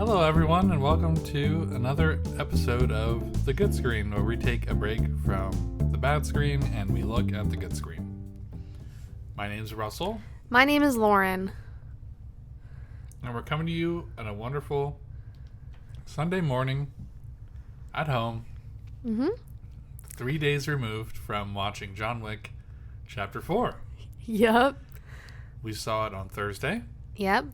Hello, everyone, and welcome to another episode of The Good Screen, where we take a break from the bad screen and we look at the good screen. My name's Russell. My name is Lauren. And we're coming to you on a wonderful Sunday morning at home, 3 days removed from watching John Wick Chapter 4. Yep. We saw it on Thursday. Yep.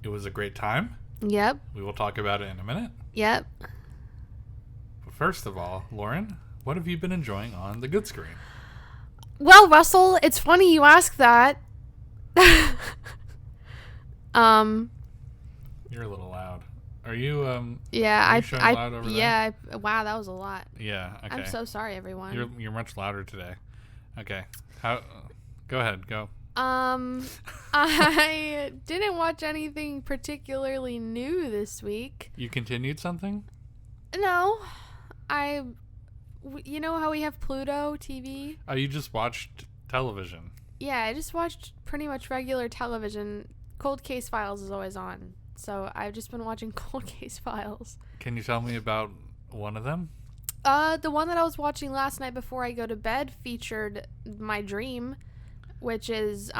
It was a great time. Yep. We will talk about it in a minute. Yep. But first of all, Lauren, what have you been enjoying on the good screen? Well, Russell, it's funny you ask that. You're a little loud. Are you Yeah, showing loud over there? Yeah, wow, that was a lot. Yeah, okay. I'm so sorry, everyone. You're much louder today. Okay. Go ahead, go. I didn't watch anything particularly new this week. You continued something? No. You know how we have Pluto TV? Oh, you just watched television. Yeah, I just watched pretty much regular television. Cold Case Files is always on. So I've just been watching Cold Case Files. Can you tell me about one of them? The one that I was watching last night before I go to bed featured my dream, which is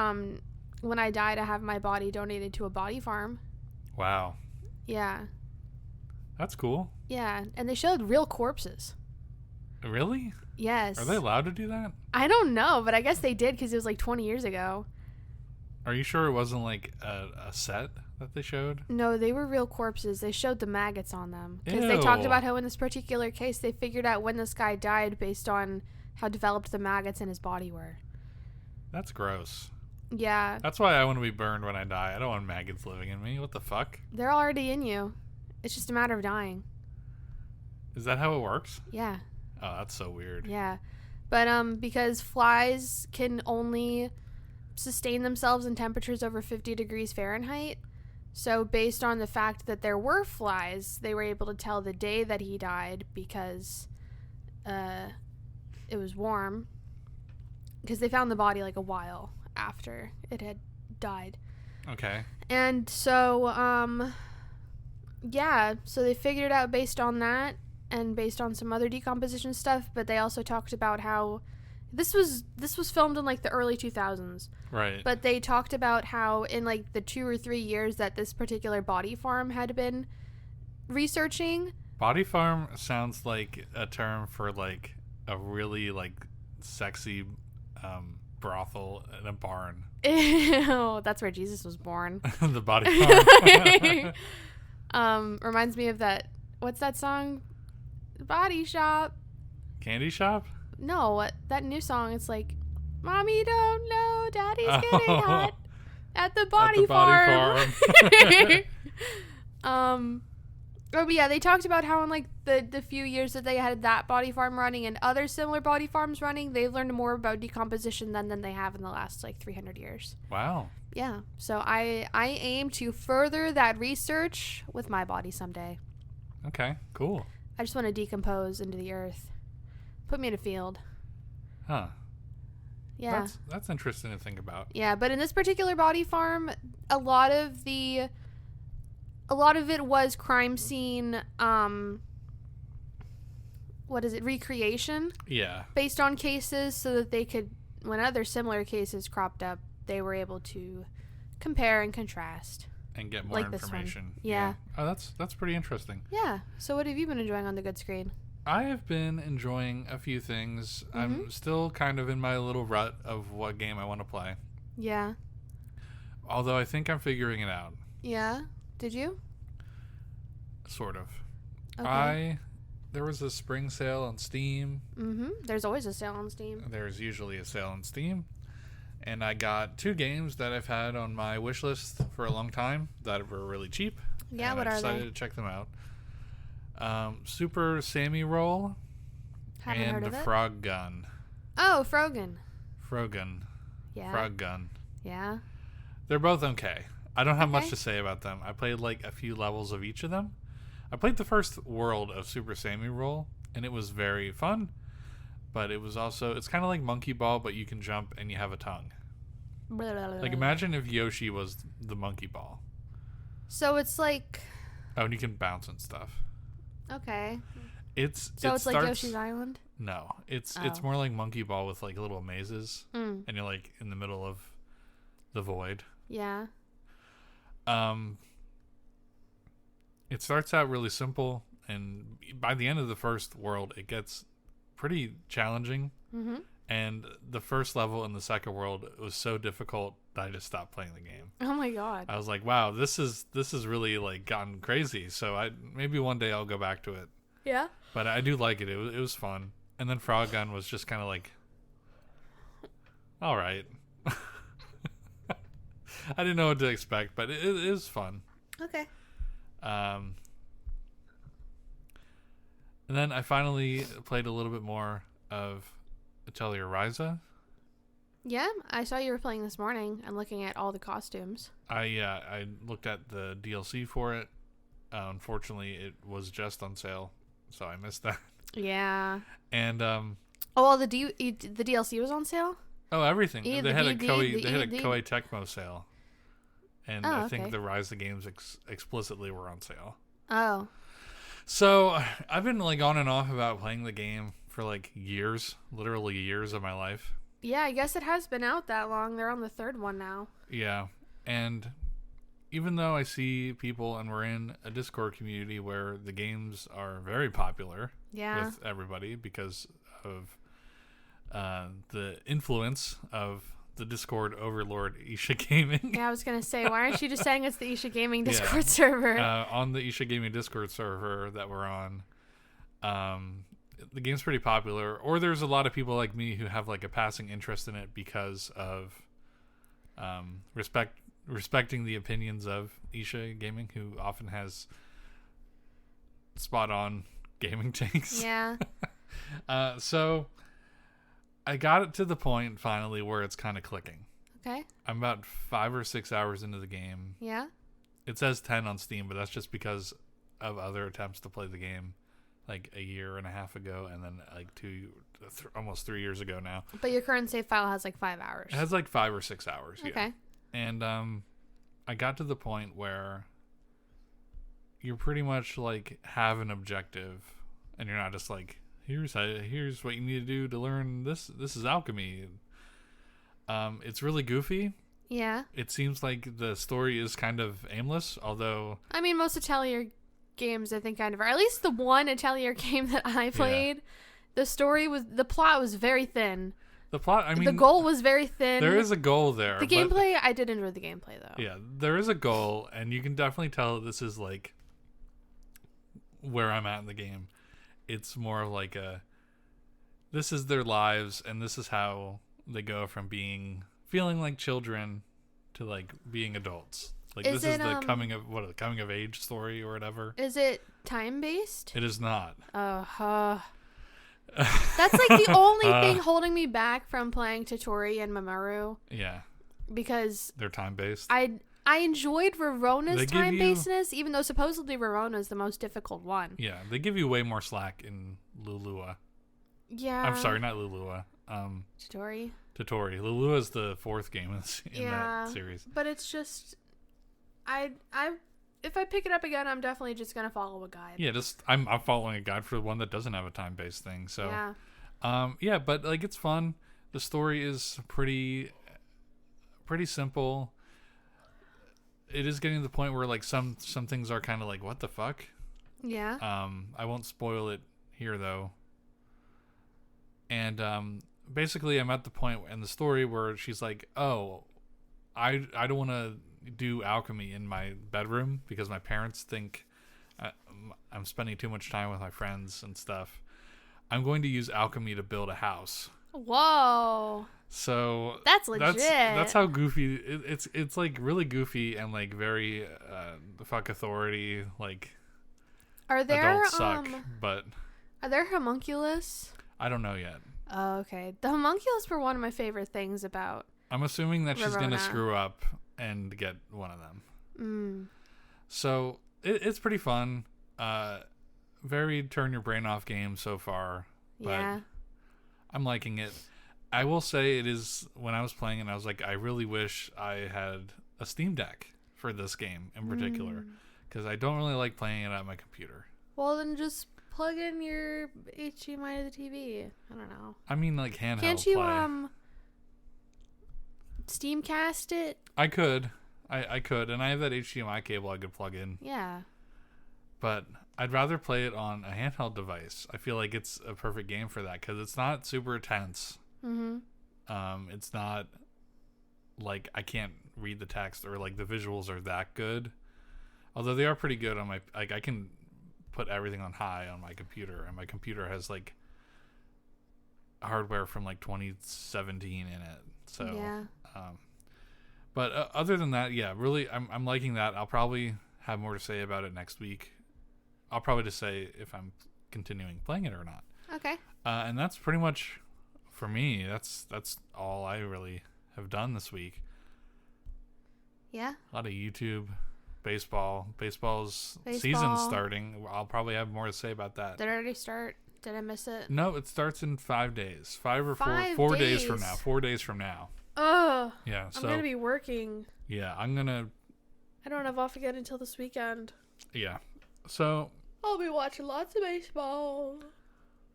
when I die to have my body donated to a body farm. Wow. Yeah. That's cool. Yeah, and they showed real corpses. Really? Yes. Are they allowed to do that? I don't know, but I guess they did because it was like 20 years ago. Are you sure it wasn't like a set that they showed? No, they were real corpses. They showed the maggots on them. Because they talked about how in this particular case, they figured out when this guy died based on how developed the maggots in his body were. That's gross. Yeah. That's why I want to be burned when I die. I don't want maggots living in me. What the fuck? They're already in you. It's just a matter of dying. Is that how it works? Yeah. Oh, that's so weird. Yeah. But because flies can only sustain themselves in temperatures over 50 degrees Fahrenheit, so based on the fact that there were flies, they were able to tell the day that he died because it was warm. Because they found the body like a while after it had died. Okay. And so, yeah, so they figured it out based on that and based on some other decomposition stuff, but they also talked about how this was filmed in like the early 2000s. Right. But they talked about how in like the 2 or 3 years that this particular body farm had been researching. Body farm sounds like a term for like a really like sexy brothel in a barn. Ew, that's where Jesus was born. The body farm. Reminds me of that. What's that song? Body Shop. Candy shop? No, that new song. It's like, Mommy don't know, Daddy's getting hot at the body farm. But yeah, they talked about how in like the few years that they had that body farm running and other similar body farms running, they've learned more about decomposition than they have in the last like 300 years. Wow. Yeah, so I aim to further that research with my body someday. Okay, cool. I just want to decompose into the earth. Put me in a field. Huh. Yeah. That's interesting to think about. Yeah, but in this particular body farm, a lot of it was crime scene, recreation? Yeah. Based on cases so that they could, when other similar cases cropped up, they were able to compare and contrast. And get more like information. Yeah. Oh, that's pretty interesting. Yeah. So what have you been enjoying on the good screen? I have been enjoying a few things. Mm-hmm. I'm still kind of in my little rut of what game I want to play. Yeah. Although I think I'm figuring it out. Yeah. Did you? Sort of. Okay. There was a spring sale on Steam. There's always a sale on Steam. There's usually a sale on Steam. And I got 2 games that I've had on my wish list for a long time that were really cheap. Yeah, and what I are they? decided to check them out. Super Sammy Roll Haven't heard and of it. Frog Gun. Oh, Frogan. Yeah. Frog Gun. Yeah. They're both okay. I don't have much Okay. to say about them. I played like a few levels of each of them. I played the first world of Super Sammy Roll, and it was very fun. But it was also, it's kind of like Monkey Ball, but you can jump and you have a tongue. Like imagine if Yoshi was the Monkey Ball. So it's like Oh, and you can bounce and stuff. Okay. It's like Yoshi's Island? No, it's more like Monkey Ball with like little mazes, and you're like in the middle of the void. Yeah. It starts out really simple, and by the end of the first world, it gets pretty challenging. Mm-hmm. And the first level in the second world was so difficult that I just stopped playing the game. Oh my god! I was like, wow, this is really like gotten crazy. So maybe one day I'll go back to it. Yeah. But I do like it. It was fun. And then Frog Gun was just kind of like, all right. I didn't know what to expect, but it is fun. Okay. And then I finally played a little bit more of Atelier Ryza. Yeah, I saw you were playing this morning and looking at all the costumes. I looked at the DLC for it. Unfortunately, it was just on sale, so I missed that. Yeah. And oh well, the DLC was on sale. Oh, everything. They had a Koei Tecmo sale, and I think the Ryza games explicitly were on sale. Oh. So I've been like on and off about playing the game for like years, literally years of my life. Yeah, I guess it has been out that long. They're on the third one now. Yeah, and even though I see people, and we're in a Discord community where the games are very popular with everybody because of the influence of the Discord overlord Isha Gaming. Yeah, I was going to say, why aren't you just saying it's the Isha Gaming Discord server? On the Isha Gaming Discord server that we're on, the game's pretty popular. Or there's a lot of people like me who have like a passing interest in it because of respecting the opinions of Isha Gaming, who often has spot on gaming takes. Yeah. So I got it to the point finally where it's kind of clicking. Okay. I'm about 5 or 6 hours into the game. Yeah. It says 10 on Steam, but that's just because of other attempts to play the game like a year and a half ago, and then like almost 3 years ago now. But your current save file has like 5 hours. It has like 5 or 6 hours. Okay. Yeah. And I got to the point where you pretty much like have an objective, and you're not just like, here's what you need to do to learn this. This is alchemy. It's really goofy. Yeah. It seems like the story is kind of aimless, although I mean, most Atelier games I think kind of are. At least the one Atelier game that I played, the plot was very thin. The plot, I mean, the goal was very thin. There is a goal there. The gameplay, I did enjoy the gameplay though. Yeah, there is a goal, and you can definitely tell this is like where I'm at in the game. It's more of like this is their lives, and this is how they go from feeling like children to like being adults. Like this is the coming of age story or whatever. Is it time based? It is not. That's like the only thing holding me back from playing Totori and Mamoru. Yeah. Because they're time based. I enjoyed Verona's time basedness, even though supposedly Verona is the most difficult one. Yeah, they give you way more slack in Lulua. Yeah. I'm sorry, not Lulua. Totori. Lulua is the fourth game in that series. But it's just, if I pick it up again, I'm definitely just gonna follow a guide. Yeah, I'm following a guide for the one that doesn't have a time based thing. So yeah, but like it's fun. The story is pretty simple. It is getting to the point where like some things are kind of like, what the fuck? Yeah. I won't spoil it here though. And basically I'm at the point in the story where she's like, oh, I don't want to do alchemy in my bedroom because my parents think I'm spending too much time with my friends and stuff. I'm going to use alchemy to build a house. Whoa. So that's legit. That's how goofy it's like really goofy and like very fuck authority, like are there adults suck, but are there homunculus? I don't know yet. Oh, okay. The homunculus were one of my favorite things about I'm assuming that Verona. She's gonna screw up and get one of them. So it's pretty fun. Very turn your brain off game so far, but yeah. I'm liking it. I will say it is, when I was playing it, I was like, I really wish I had a Steam Deck for this game in particular, because I don't really like playing it on my computer. Well, then just plug in your HDMI to the TV. I don't know. I mean, like handheld. Can't you play. Steamcast it? I could. I could, and I have that HDMI cable I could plug in. Yeah. But I'd rather play it on a handheld device. I feel like it's a perfect game for that because it's not super tense. Mm-hmm. It's not like I can't read the text or like the visuals are that good. Although they are pretty good on my, like I can put everything on high on my computer, and my computer has like hardware from like 2017 in it. So yeah. But other than that, yeah, really, I'm liking that. I'll probably have more to say about it next week. I'll probably just say if I'm continuing playing it or not. Okay. And that's pretty much for me. That's all I really have done this week. Yeah. A lot of YouTube, baseball. Baseball's season's starting. I'll probably have more to say about that. Did it already start? Did I miss it? No, it starts in 5 days. 5 or 4 days from now. 4 days from now. Oh. Yeah. So I'm gonna be working. Yeah, I'm gonna. I don't have off again until this weekend. Yeah. So. I'll be watching lots of baseball.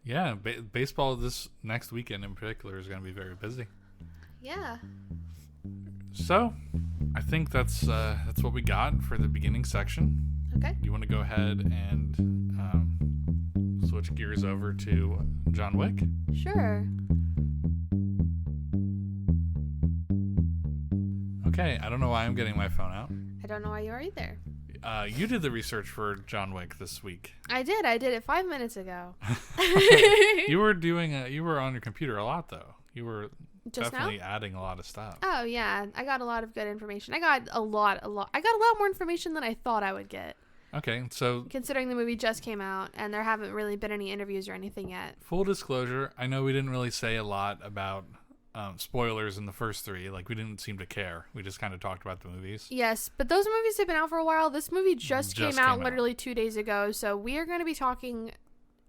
Yeah, baseball this next weekend in particular is going to be very busy. Yeah. So, I think that's what we got for the beginning section. Okay. You want to go ahead and switch gears over to John Wick? Sure. Okay, I don't know why I'm getting my phone out. I don't know why you are either. You did the research for John Wick this week. I did it 5 minutes ago. You were on your computer a lot though. You were Just definitely now? adding a lot of stuff. Oh yeah, I got a lot of good information. I got a lot more information than I thought I would get. Okay, so considering the movie just came out and there haven't really been any interviews or anything yet. Full disclosure, I know we didn't really say a lot about spoilers in the first 3. Like, we didn't seem to care. We just kind of talked about the movies. Yes, but those movies have been out for a while. This movie just came out literally 2 days ago, so we are going to be talking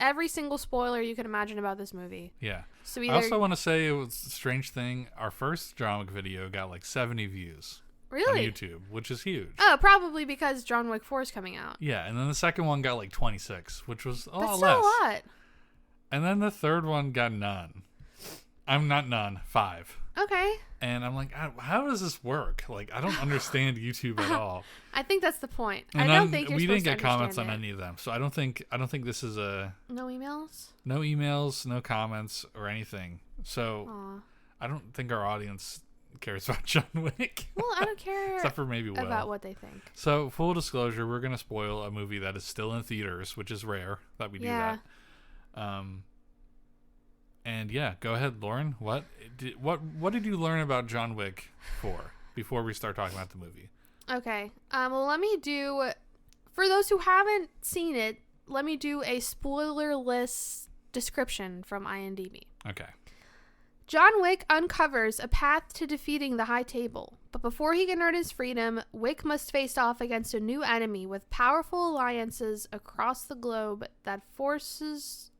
every single spoiler you can imagine about this movie. Yeah. So I also want to say it was a strange thing. Our first John Wick video got like 70 views. Really? On YouTube, which is huge. Oh, probably because John Wick 4 is coming out. Yeah, and then the second one got like 26, which was a lot less. That's still a lot. And then the third one got none. I'm not none, 5. Okay. And I'm like, how does this work? Like, I don't understand YouTube at all. I think that's the point. And I don't think you're we supposed didn't to get comments on understand any of them, so I don't think this is a no emails, no comments or anything. So I don't think our audience cares about John Wick. Well, I don't care except for maybe Will. About what they think. So full disclosure, we're gonna spoil a movie that is still in theaters, which is rare that we do that. And yeah, go ahead, Lauren. What did you learn about John Wick 4 before we start talking about the movie? Okay. Well, let me do, for those who haven't seen it, let me do a spoiler-less description from IMDb. Okay. John Wick uncovers a path to defeating the High Table, but before he can earn his freedom, Wick must face off against a new enemy with powerful alliances across the globe that forces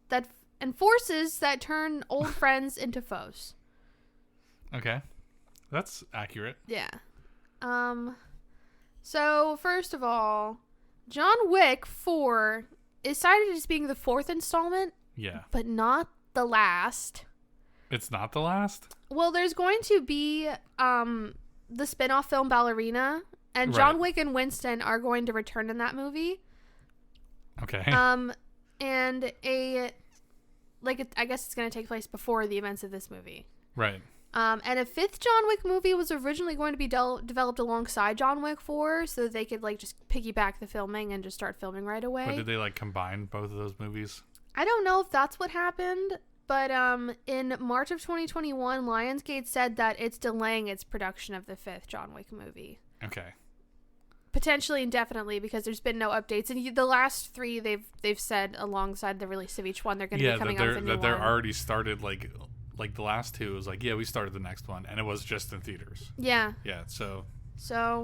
that turn old friends into foes. Okay. That's accurate. Yeah. So, first of all, John Wick 4 is cited as being the 4th installment. Yeah. But not the last. It's not the last? Well, there's going to be the spin-off film Ballerina, and John Wick and Winston are going to return in that movie. Okay. And I guess it's going to take place before the events of this movie. Right. And a 5th John Wick movie was originally going to be developed alongside John Wick 4 so that they could just piggyback the filming and just start filming right away. But did they combine both of those movies? I don't know if that's what happened, but in March of 2021, Lionsgate said that it's delaying its production of the 5th John Wick movie. Okay. Potentially indefinitely because there's been no updates, and the last 3 they've said alongside the release of each one they're going to be coming out with a new one. They're already started like the last 2 was we started the next one and it was just in theaters. Yeah. Yeah. So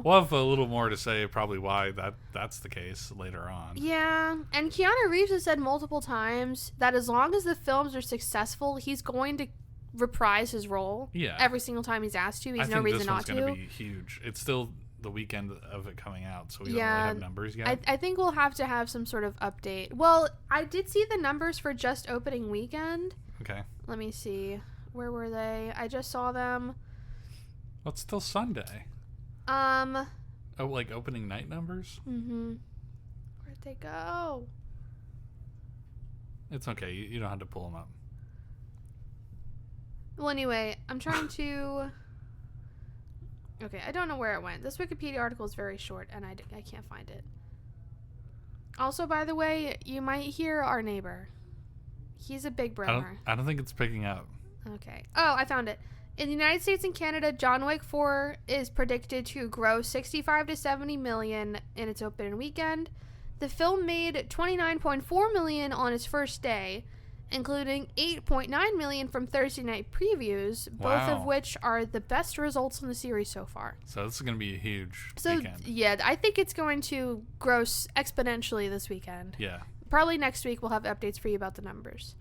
we'll have a little more to say probably why that's the case later on. Yeah, and Keanu Reeves has said multiple times that as long as the films are successful, he's going to reprise his role. Yeah. Every single time he's asked to. He's no reason not to. I think this one's going to be huge. It's still the weekend of it coming out, so we don't really have numbers yet. I think we'll have to have some sort of update. Well, I did see the numbers for just opening weekend. Okay. Let me see. Where were they? I just saw them. Well, it's still Sunday. Oh, like opening night numbers? Mm-hmm. Where'd they go? It's okay. You don't have to pull them up. Well, anyway, I'm trying to... Okay, I don't know where it went. This Wikipedia article is very short, and I can't find it. Also, by the way, you might hear our neighbor. He's a big brother. I don't think it's picking up. Okay. Oh, I found it. In the United States and Canada, John Wick 4 is predicted to gross 65 to 70 million in its opening weekend. The film made 29.4 million on its first day, including 8.9 million from Thursday night previews, both of which are the best results in the series so far. So this is going to be a huge weekend. Yeah, I think it's going to gross exponentially this weekend. Yeah. Probably next week we'll have updates for you about the numbers.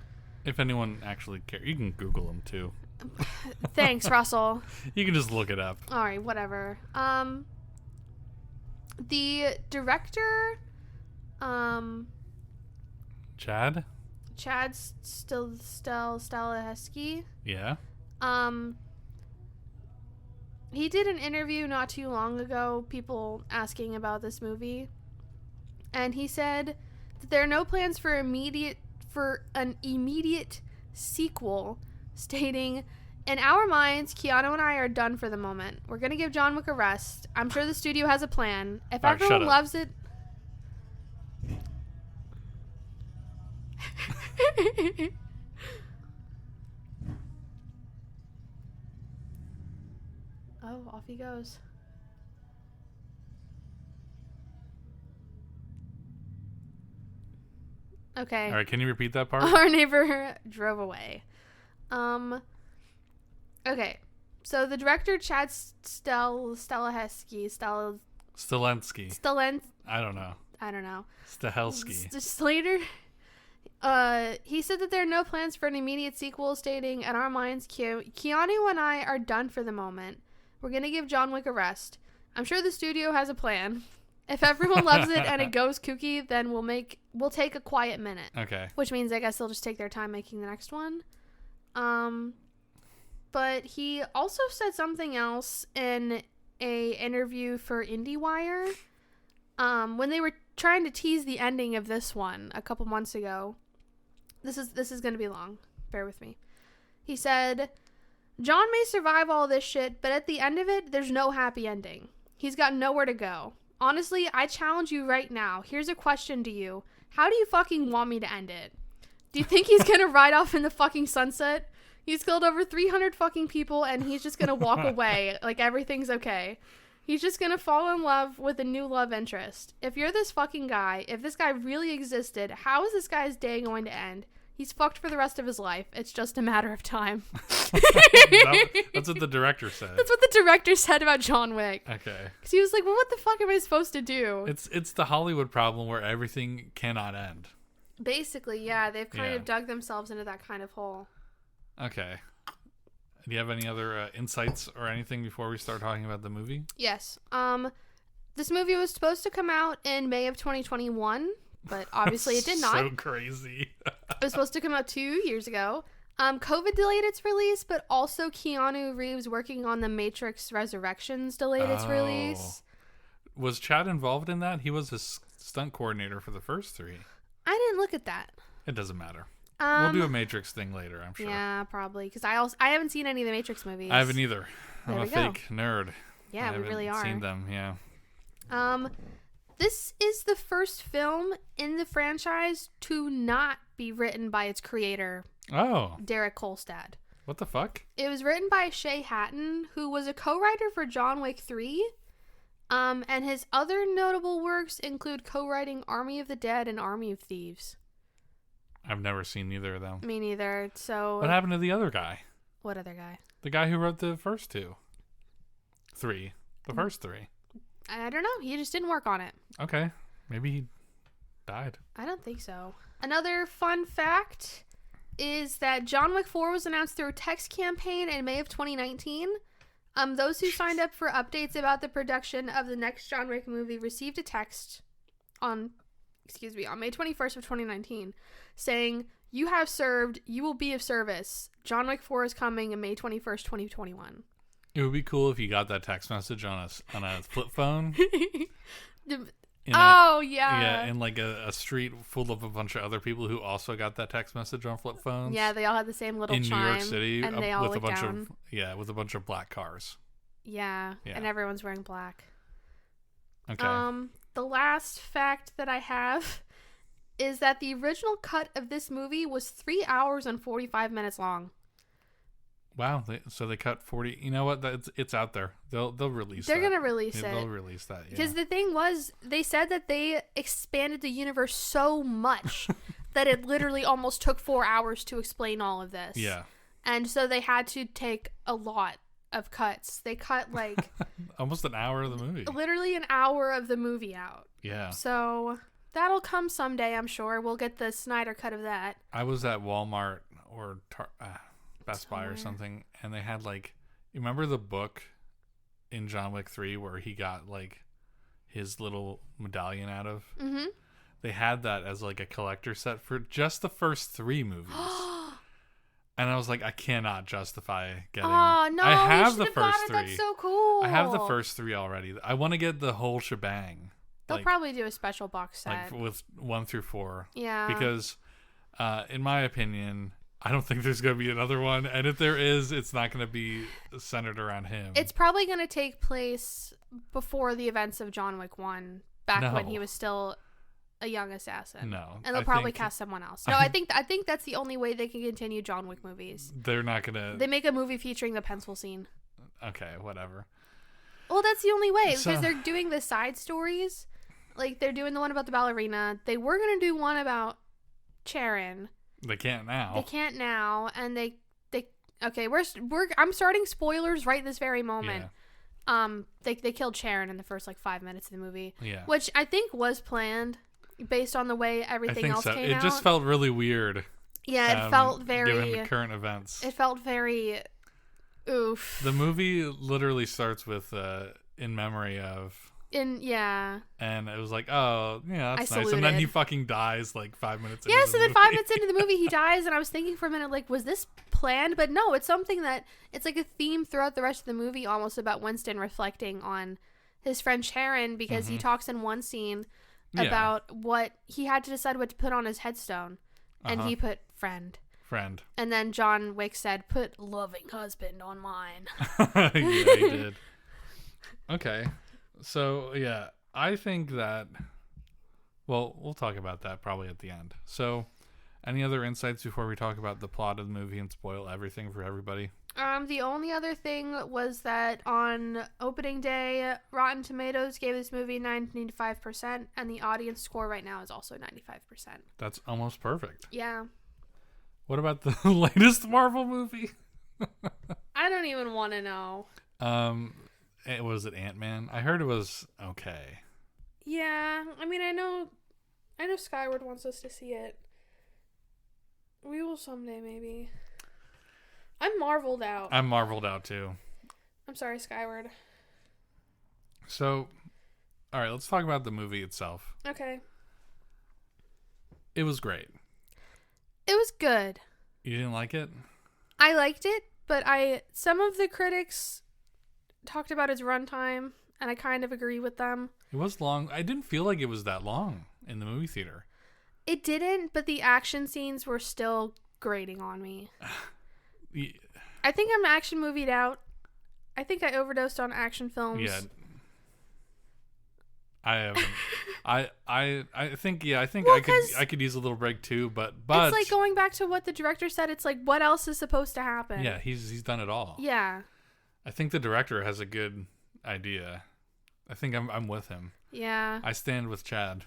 If anyone actually cares, you can Google them too. Thanks, Russell. You can just look it up. All right, whatever. The director, Chad Stahelski. Yeah. He did an interview not too long ago, people asking about this movie, and he said that there are no plans for an immediate sequel, stating, "In our minds, Keanu and I are done for the moment. We're going to give John Wick a rest. I'm sure the studio has a plan. If everyone loves it..." Oh, off he goes. Okay. All right, can you repeat that part? Our neighbor drove away. Okay. So the director Chad Stahelski. I don't know. Stahelski. Slater. He said that there are no plans for an immediate sequel, stating, "In our minds, Keanu and I are done for the moment. We're gonna give John Wick a rest. I'm sure the studio has a plan. If everyone loves it and it goes kooky, then we'll take a quiet minute." Okay. Which means I guess they'll just take their time making the next one. But he also said something else in a interview for IndieWire. When they were trying to tease the ending of this one a couple months ago. This is going to be long. Bear with me. He said, "John may survive all this shit, but at the end of it, there's no happy ending. He's got nowhere to go. Honestly, I challenge you right now. Here's a question to you. How do you fucking want me to end it? Do you think he's gonna ride off in the fucking sunset? He's killed over 300 fucking people and he's just gonna walk away like everything's okay. He's just gonna fall in love with a new love interest. If you're this fucking guy, if this guy really existed, how is this guy's day going to end? He's fucked for the rest of his life. It's just a matter of time." That's what the director said. That's what the director said about John Wick. Okay. Because he was like, well, what the fuck am I supposed to do? It's the Hollywood problem where everything cannot end. Basically, yeah. They've kind of dug themselves into that kind of hole. Okay. Do you have any other insights or anything before we start talking about the movie? Yes. This movie was supposed to come out in May of 2021, but obviously it did not. So crazy. It was supposed to come out 2 years ago. COVID delayed its release, but also Keanu Reeves working on The Matrix Resurrections delayed its release. Was Chad involved in that? He was a stunt coordinator for the first three. I didn't look at that. It doesn't matter. We'll do a Matrix thing later, I'm sure. Yeah, probably. Because I haven't seen any of the Matrix movies. I haven't either. I'm a fake nerd. Yeah, we really are. Seen them, yeah. This is the first film in the franchise to not be written by its creator, Derek Kolstad. What the fuck? It was written by Shay Hatton, who was a co-writer for John Wick 3. And his other notable works include co-writing Army of the Dead and Army of Thieves. I've never seen either of them. Me neither. So what happened to the other guy? What other guy? The guy who wrote the first three. The first three. I don't know. He just didn't work on it. Okay. Maybe he died. I don't think so. Another fun fact is that John Wick 4 was announced through a text campaign in May of 2019. Those who signed up for updates about the production of the next John Wick movie received a text on May 21st of 2019 saying, "You have served, you will be of service. John Wick 4 is coming on May 21st, 2021. It would be cool if you got that text message on a flip phone. Yeah, in like a street full of a bunch of other people who also got that text message on flip phones. Yeah, they all had the same little in chime. New York City, and they all with a bunch down. with a bunch of black cars. Yeah, and everyone's wearing black. Okay. The last fact that I have is that the original cut of this movie was 3 hours and 45 minutes long. Wow. So they cut 40. You know what? It's out there. They'll release They're that. going to release it. They'll release that, yeah. Because the thing was, they said that they expanded the universe so much that it literally almost took 4 hours to explain all of this. Yeah. And so they had to take a lot of cuts. They cut like... almost an hour of the movie. Literally an hour of the movie out. Yeah. So that'll come someday, I'm sure. We'll get the Snyder cut of that. I was at Walmart or Best Buy or something, and they had like, you remember the book in John Wick 3 where he got like his little medallion out of? Mm-hmm. They had that as like a collector set for just the first 3 movies. And I was like, I cannot justify getting. Oh no! I have the first first 3. That's so cool. I have the first 3 already. I want to get the whole shebang. They'll probably do a special box set, like with 1 through 4. Yeah. Because, in my opinion, I don't think there's going to be another one, and if there is, it's not going to be centered around him. It's probably going to take place before the events of John Wick 1, back when he was still a young assassin. No. And they'll probably cast someone else. No, I think that's the only way they can continue John Wick movies. They're not going to... They make a movie featuring the pencil scene. Okay, whatever. Well, that's the only way, because they're doing the side stories. Like, they're doing the one about the ballerina. They were going to do one about Charon. They can't now. They can't now, and they okay, I'm starting spoilers right this very moment. Yeah. They killed Charon in the first like 5 minutes of the movie. Yeah. Which I think was planned based on the way everything else came out. It just felt really weird. Yeah, it felt very given the current events. It felt very oof. The movie literally starts with in memory of. And it was like, oh, yeah, that's nice. And then he fucking dies like 5 minutes into the movie. Yes, and then 5 minutes into the movie he dies, and I was thinking for a minute, like, was this planned? But no, it's something that, it's like a theme throughout the rest of the movie, almost about Winston reflecting on his friend Sharon, because he talks in one scene about what, he had to decide what to put on his headstone, and he put friend. And then John Wick said, put loving husband on mine. Yeah, he did. Okay. So, yeah, I think that, well, we'll talk about that probably at the end. So, any other insights before we talk about the plot of the movie and spoil everything for everybody? The only other thing was that on opening day, Rotten Tomatoes gave this movie 95%, and the audience score right now is also 95%. That's almost perfect. Yeah. What about the latest Marvel movie? I don't even want to know. Was it Ant-Man? I heard it was okay. Yeah, I mean, I know Skyward wants us to see it. We will someday, maybe. I'm marveled out. I'm marveled out, too. I'm sorry, Skyward. So, all right, let's talk about the movie itself. Okay. It was great. It was good. You didn't like it? I liked it, but some of the critics talked about its runtime, and I kind of agree with them. It was long. I didn't feel like it was that long in the movie theater. It didn't, but the action scenes were still grating on me. Yeah. I think I'm action movied out. I think I overdosed on action films. Yeah. I haven't. I think I could use a little break too, but it's like going back to what the director said. It's like, what else is supposed to happen? Yeah, he's done it all. Yeah. I think the director has a good idea. I think I'm with him. Yeah. I stand with Chad.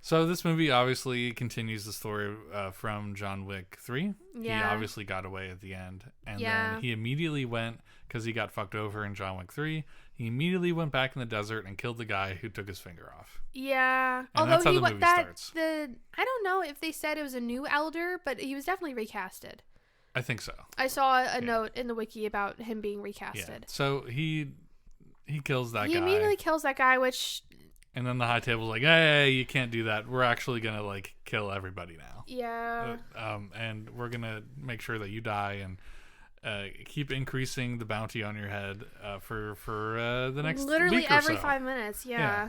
So this movie obviously continues the story from John Wick 3. Yeah. He obviously got away at the end. And then he immediately went, because he got fucked over in John Wick 3, he immediately went back in the desert and killed the guy who took his finger off. Yeah. And that's how the movie starts. I don't know if they said it was a new elder, but he was definitely recasted. I think so. I saw a note in the wiki about him being recasted. Yeah. So he kills that guy. He immediately kills that guy, which... And then the High Table's like, hey, you can't do that. We're actually going to, like, kill everybody now. Yeah. And we're going to make sure that you die and keep increasing the bounty on your head for the next literally week or every so. 5 minutes, yeah.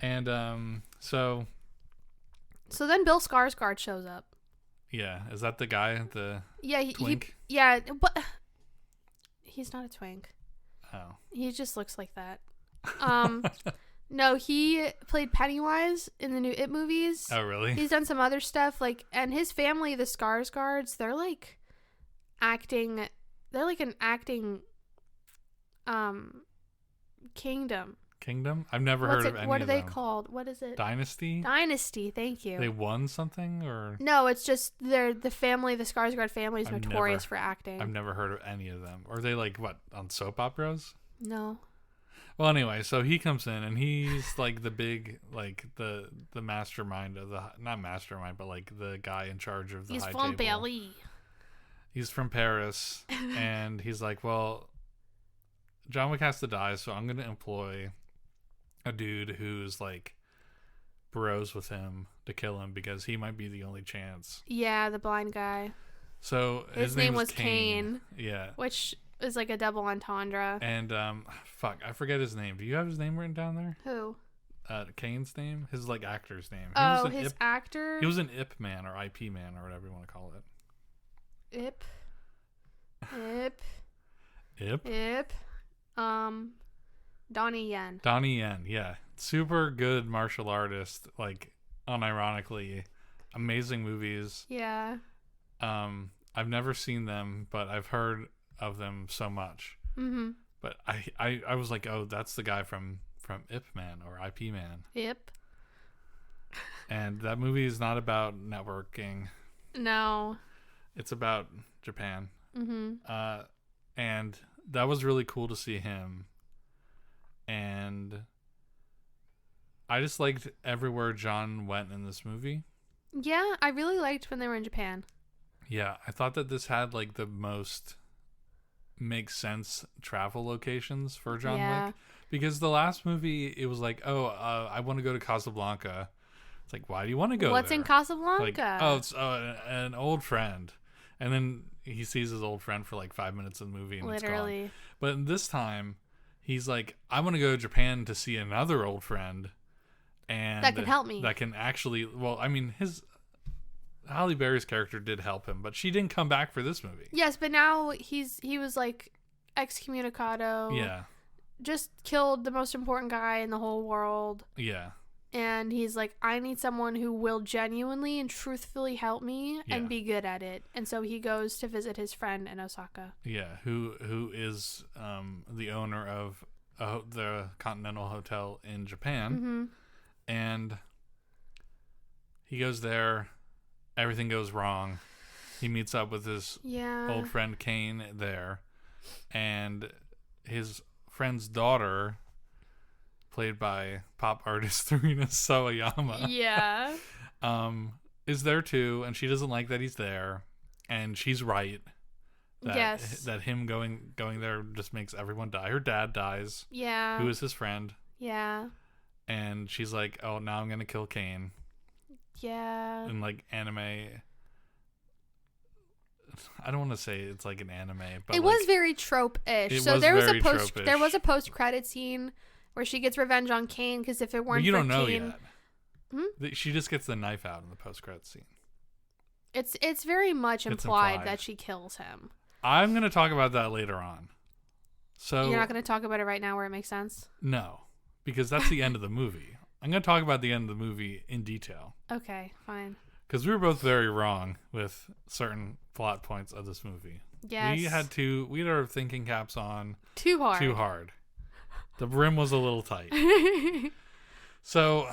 And so then Bill Skarsgård shows up. Yeah, is that the guy, the twink? But he's not a twink. Oh. He just looks like that. No, he played Pennywise in the new It movies. Oh, really? He's done some other stuff, like, and his family, the Skarsgårds, they're like acting. They're like an acting kingdom. Kingdom? I've never heard of any of them. What are they called? What is it? Dynasty? Dynasty, thank you. They won something, or? No, it's just the family, the Skarsgård family is notorious for acting. I've never heard of any of them. Are they like, what, on soap operas? No. Well, anyway, so he comes in and he's like the big, like the mastermind of not mastermind, but like the guy in charge of the High Table. He's from Paris. He's from Paris, and he's like, well, John Wick has to die, so I'm going to employ a dude who's like bros with him to kill him because he might be the only chance. Yeah, the blind guy. So his name was Kane. Yeah. Which is like a double entendre. And fuck, I forget his name. Do you have his name written down there? Who? Kane's name? His like actor's name. Actor? He was an IP man or IP man or whatever you want to call it. Ip. Donnie Yen. Donnie Yen, yeah. Super good martial artist, like unironically. Amazing movies. Yeah. I've never seen them, but I've heard of them so much. Mm-hmm. But I was like, oh, that's the guy from Ip Man or IP Man. Yep. And that movie is not about networking. No. It's about Japan. Mm-hmm. And that was really cool to see him. And I just liked everywhere John went in this movie. Yeah, I really liked when they were in Japan. Yeah, I thought that this had like the most makes sense travel locations for John Wick. Because the last movie, it was like, I want to go to Casablanca. It's like, why do you want to go What's there? in Casablanca? Like, it's an old friend. And then he sees his old friend for like 5 minutes of the movie and literally. It's gone. But this time, he's like, I want to go to Japan to see another old friend. And that can help me. That can actually, well, I mean, Halle Berry's character did help him, but she didn't come back for this movie. Yes, but now he was like excommunicado. Yeah. Just killed the most important guy in the whole world. Yeah. And he's like, I need someone who will genuinely and truthfully help me and be good at it. And so he goes to visit his friend in Osaka. Yeah, who is the owner of the Continental Hotel in Japan. Mm-hmm. And he goes there. Everything goes wrong. He meets up with his old friend Kane there. And his friend's daughter, played by pop artist Rina Sawayama, is there too, and she doesn't like that he's there, and she's right that him going there just makes everyone die. Her dad dies, who is his friend, and she's like, oh, now I'm gonna kill Kane. In like anime, I don't want to say it's like an anime, but it was very trope-ish. So there was a post-credit scene where she gets revenge on Kane because if it weren't but you for don't know Kane, yet. She just gets the knife out in the post-credit scene. It's very much implied that she kills him. I'm gonna talk about that later on. So you're not gonna talk about it right now where it makes sense? No, because that's the end of the movie. I'm gonna talk about the end of the movie in detail. Okay, fine. Because we were both very wrong with certain plot points of this movie. Yes. We had our thinking caps on too hard. The brim was a little tight. So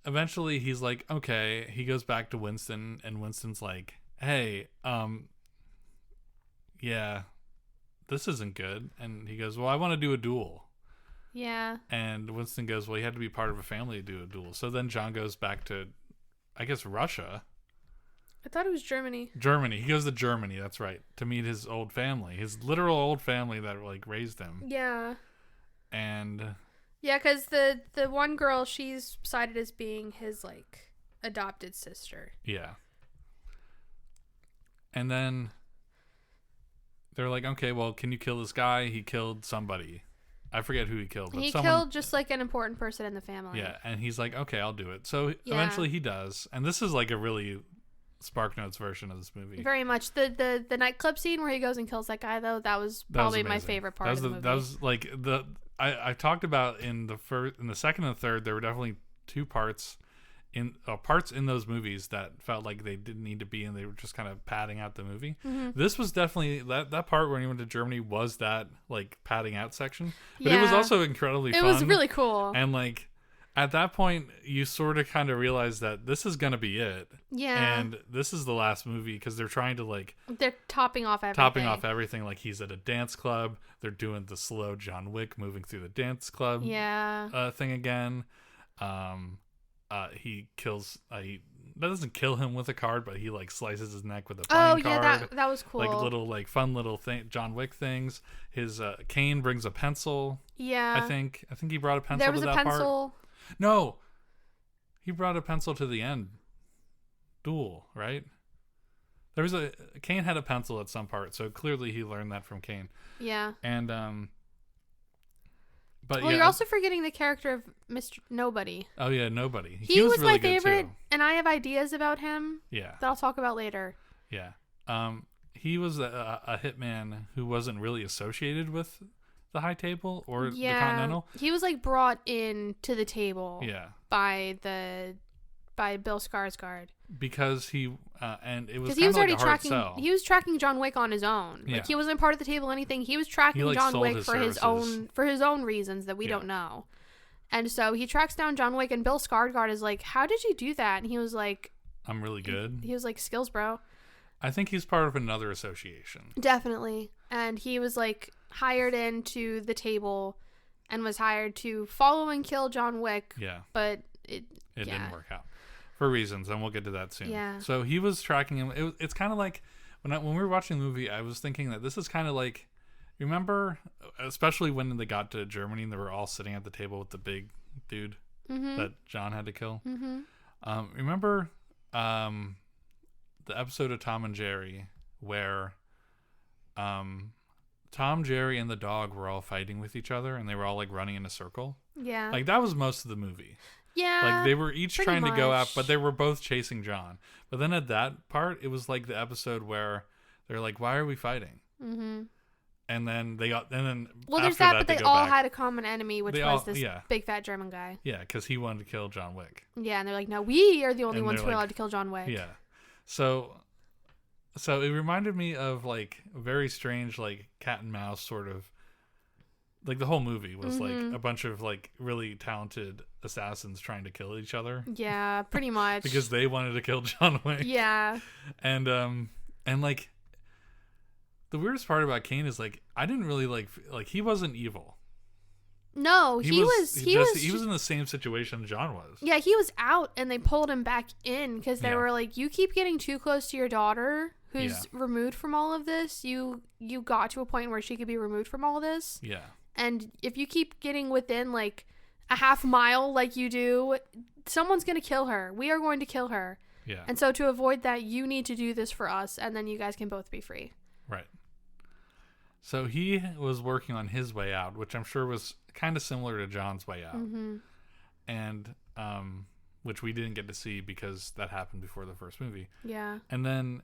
eventually he's like, okay, he goes back to Winston, and Winston's like, hey, yeah, this isn't good. And he goes, well, I want to do a duel. Yeah. And Winston goes, well, you had to be part of a family to do a duel. So then John goes back to, I guess, Russia. I thought it was Germany. Germany. He goes to Germany, that's right, to meet his old family. His literal old family that, like, raised him. Yeah. And... Yeah, because the one girl, she's cited as being his, like, adopted sister. Yeah. And then they're like, okay, well, can you kill this guy? He killed somebody. I forget who he killed. But killed just, like, an important person in the family. Yeah, and he's like, okay, I'll do it. So eventually he does. And this is, like, a really SparkNotes version of this movie. Very much. The nightclub scene where he goes and kills that guy, though, that was probably my favorite part of the movie. That was, like, I talked about in the second and third, there were definitely two parts in those movies that felt like they didn't need to be, and they were just kind of padding out the movie. Mm-hmm. This was definitely that part when he went to Germany was that, like, padding out section, but it was also incredibly fun. It was really cool, and, like, at that point you sort of kind of realize that this is gonna be it. Yeah, and this is the last movie because they're trying to, like, they're topping off everything. Like, he's at a dance club, they're doing the slow John Wick moving through the dance club thing again. He kills that doesn't kill him with a card, but he, like, slices his neck with a playing card. That was cool. Like, little, like, fun little thing, John Wick things. His Kane brings a pencil. Yeah, I think he brought a pencil. There was to a that pencil. Part. No, he brought a pencil to the end duel, right? There was Kane had a pencil at some part, so clearly he learned that from Kane. Yeah, and but you're also forgetting the character of Mr. Nobody. Oh yeah, Nobody. He was really my favorite, and I have ideas about him. Yeah, that I'll talk about later. Yeah, he was a hitman who wasn't really associated with the High Table or the Continental. He was, like, brought in to the table. Yeah. By Bill Skarsgård. Because he and it was he was already like a hard tracking. sell. He was tracking John Wick on his own. Yeah. Like, he wasn't part of the table or anything. He was tracking John Wick for his own reasons that we don't know. And so he tracks down John Wick, and Bill Skarsgård is like, "How did you do that?" And he was like, "I'm really good." He was like, "Skills, bro." I think he's part of another association. Definitely. And he was, like, hired into the table and was hired to follow and kill John Wick. Yeah. But it didn't work out for reasons, and we'll get to that soon. Yeah. So he was tracking him. It's kind of like when we were watching the movie, I was thinking that this is kind of like, remember, especially when they got to Germany and they were all sitting at the table with the big dude that John had to kill. Mm-hmm. Remember the episode of Tom and Jerry where Tom, Jerry, and the dog were all fighting with each other, and they were all, like, running in a circle? Yeah. Like, that was most of the movie. Yeah. Like, they were each trying to go out, but they were both chasing John. But then at that part, it was like the episode where they're like, "Why are we fighting?" Mm-hmm. And then well, there's that, but they all had a common enemy, which was this big fat German guy. Yeah, because he wanted to kill John Wick. Yeah, and they're like, "No, we are the only ones who are allowed to kill John Wick." Yeah. So it reminded me of, like, a very strange, like, cat and mouse sort of, like, the whole movie was like a bunch of, like, really talented assassins trying to kill each other. Yeah, pretty much. Because they wanted to kill John Wick. Yeah. And like, the weirdest part about Kane is, like, I didn't really like he wasn't evil. No, he was in the same situation John was. Yeah, he was out, and they pulled him back in because they were like, "You keep getting too close to your daughter, who's removed from all of this. You got to a point where she could be removed from all of this. Yeah. And if you keep getting within, like, a half mile like you do, someone's going to kill her. We are going to kill her. Yeah. And so to avoid that, you need to do this for us, and then you guys can both be free." Right. So he was working on his way out, which I'm sure was kind of similar to John's way out. Mm-hmm. And which we didn't get to see because that happened before the first movie. Yeah. And then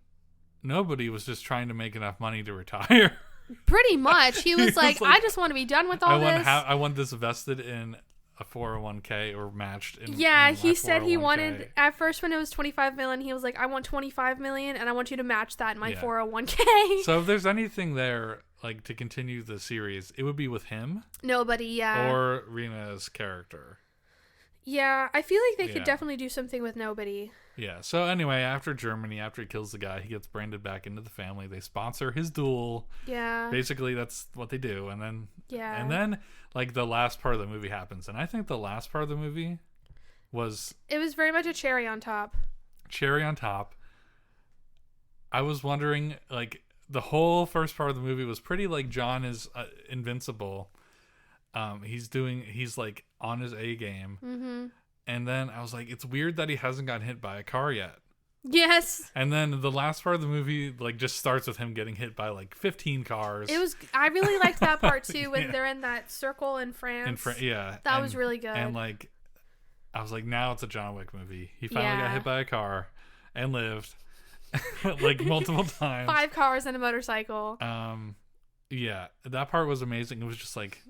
Nobody was just trying to make enough money to retire. Pretty much. He was like, I just want to be done with all this. I want this vested in a 401k or matched in he said he wanted, at first when it was 25 million, he was like, I want 25 million and I want you to match that in my 401k. So if there's anything there, like, to continue the series, it would be with him. Nobody, or Rena's character. Yeah, I feel like they could definitely do something with Nobody. Yeah, so anyway, after Germany, after he kills the guy, he gets branded back into the family. They sponsor his duel. Yeah. Basically, that's what they do. And then, like, the last part of the movie happens. And I think the last part of the movie was... It was very much a cherry on top. Cherry on top. I was wondering, like, the whole first part of the movie was pretty like John is invincible. He's like on his A game. Mm-hmm. And then I was like, it's weird that he hasn't gotten hit by a car yet. Yes. And then the last part of the movie like just starts with him getting hit by like 15 cars. I really liked that part too when they're in that circle in France. That was really good. And like I was like, now it's a John Wick movie. He finally got hit by a car and lived like multiple times. 5 cars and a motorcycle. Yeah, that part was amazing. It was just like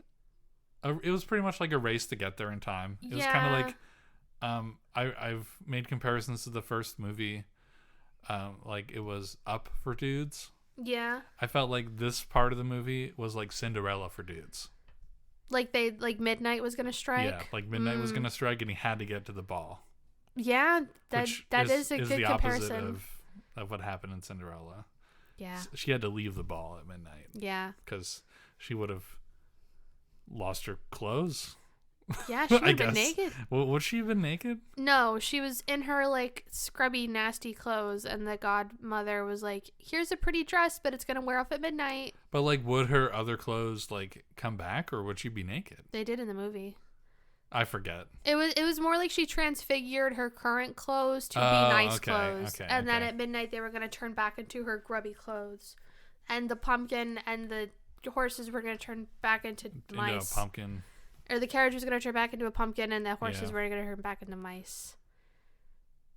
it was pretty much like a race to get there in time. It was kind of like I've made comparisons to the first movie. Like it was Up for dudes. Yeah. I felt like this part of the movie was like Cinderella for dudes. Like midnight was gonna strike. Yeah, like midnight was gonna strike, and he had to get to the ball. Yeah, that is a good the comparison opposite of what happened in Cinderella. Yeah, she had to leave the ball at midnight. Yeah, because she would have lost her clothes. Yeah, she would have been naked. Well, would she have been naked? No, she was in her like scrubby, nasty clothes, and the godmother was like, "Here's a pretty dress, but it's gonna wear off at midnight." But like, would her other clothes like come back, or would she be naked? They did in the movie. I forget. It was more like she transfigured her current clothes to be nice clothes, and then at midnight they were gonna turn back into her grubby clothes, and the pumpkin and the horses were gonna turn back into mice. Into a pumpkin. Or the carriage was going to turn back into a pumpkin, and the horses were going to turn back into mice.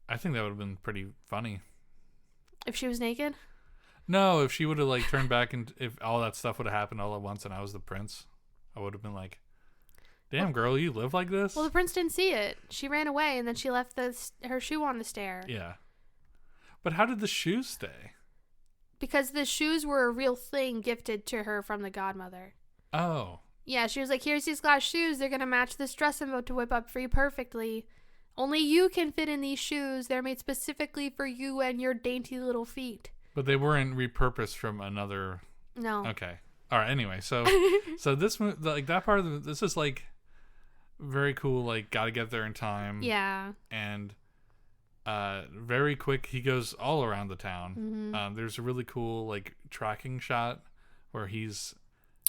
I think that would have been pretty funny. If she was naked? No, if she would have like turned back, and if all that stuff would have happened all at once, and I was the prince, I would have been like, "Damn, girl, you live like this?" Well, the prince didn't see it. She ran away, and then she left her shoe on the stair. Yeah. But how did the shoes stay? Because the shoes were a real thing gifted to her from the godmother. Oh. Yeah, she was like, "Here's these glass shoes. They're going to match this dress I'm about to whip up for you perfectly. Only you can fit in these shoes. They're made specifically for you and your dainty little feet." But they weren't repurposed from another... No. Okay. All right, anyway. So this, like, that part of this is, like, very cool. Like, got to get there in time. Yeah. And very quick, he goes all around the town. Mm-hmm. There's a really cool, like, tracking shot where he's...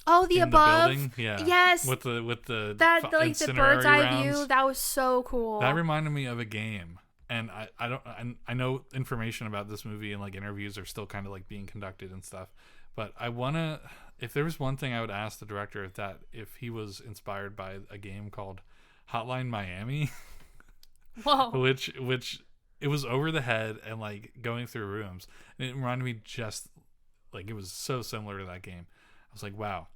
Oh, the above. The building? Yeah. Yes. With the like the bird's eye view. That was so cool. That reminded me of a game, and I know information about this movie and like interviews are still kind of like being conducted and stuff, but I wanna, if there was one thing I would ask the director if he was inspired by a game called Hotline Miami. Whoa. which it was over the head and like going through rooms, and it reminded me just like it was so similar to that game. I was like, wow,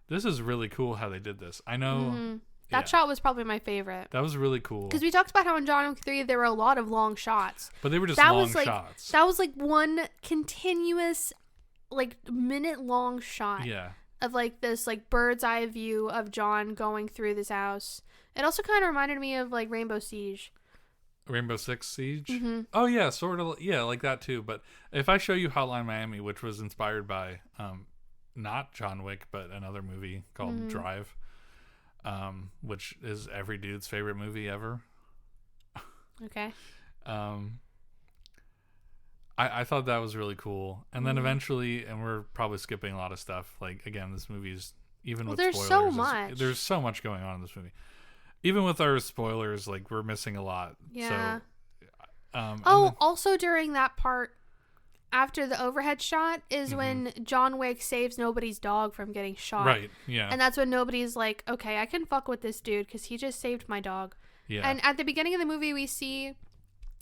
this is really cool how they did this. I know. Mm-hmm. That shot was probably my favorite. That was really cool. Because we talked about how in John Wick 3 there were a lot of long shots. But they were just long shots. That was like one continuous, like, minute-long shot. Yeah. Of like this like bird's eye view of John going through this house. It also kind of reminded me of like Rainbow Siege. Rainbow Six Siege? Mm-hmm. Oh, yeah, sort of. Yeah, like that too. But if I show you Hotline Miami, which was inspired by... not John Wick, but another movie called Drive, which is every dude's favorite movie ever. Okay. I thought that was really cool. And then eventually, and we're probably skipping a lot of stuff. Like, again, this movie's, even with there's spoilers. So much. There's so much going on in this movie. Even with our spoilers, like, we're missing a lot. Yeah. So, also during that part, after the overhead shot is when John Wick saves nobody's dog from getting shot. Right, yeah. And that's when nobody's like, okay, I can fuck with this dude because he just saved my dog. Yeah. And at the beginning of the movie, we see...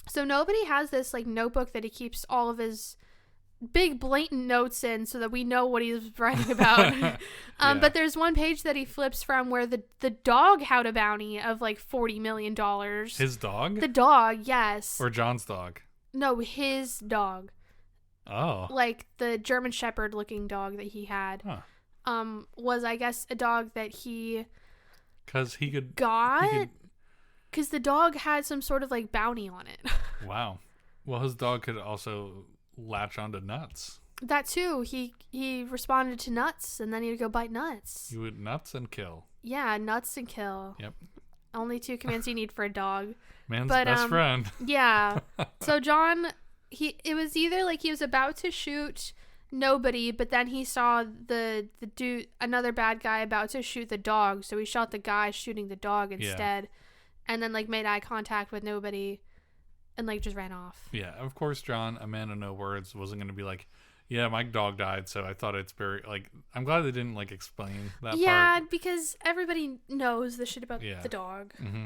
So nobody has this like notebook that he keeps all of his big blatant notes in so that we know what he's writing about. But there's one page that he flips from where the dog had a bounty of like $40 million. His dog? The dog, yes. Or John's dog? No, his dog. Oh. Like the German Shepherd looking dog that he had. Huh. Was I guess a dog that he because he could because the dog had some sort of like bounty on it. Wow. Well, his dog could also latch onto nuts. That too. He responded to nuts and then he would go bite nuts. He would nuts and kill. Yeah, nuts and kill. Yep. Only 2 commands you need for a dog. Man's best friend. Yeah. So John it was either like he was about to shoot nobody, but then he saw the dude, another bad guy about to shoot the dog, so he shot the guy shooting the dog instead, and then like made eye contact with nobody, and like just ran off. Yeah, of course, John, a man of no words, wasn't going to be like, yeah, my dog died, so I thought it's very, like, I'm glad they didn't, like, explain that part. Yeah, because everybody knows the shit about the dog. Mm-hmm.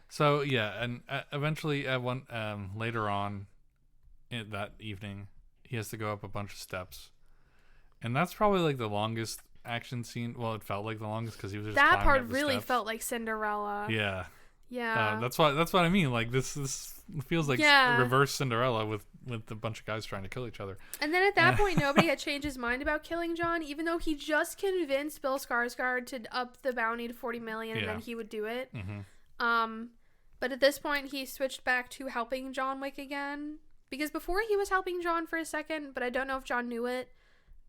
So, yeah, and eventually, later on that evening, he has to go up a bunch of steps. And that's probably, like, the longest action scene. Well, it felt like the longest because he was just that climbing part up the really steps. felt like Cinderella. Yeah. Yeah. That's what I mean. Like, this feels like reverse Cinderella with a bunch of guys trying to kill each other. And then at that point, nobody had changed his mind about killing John, even though he just convinced Bill Skarsgård to up the bounty to $40 million, and then he would do it. Mm-hmm. But at this point, he switched back to helping John Wick again, because before he was helping John for a second, but I don't know if John knew it,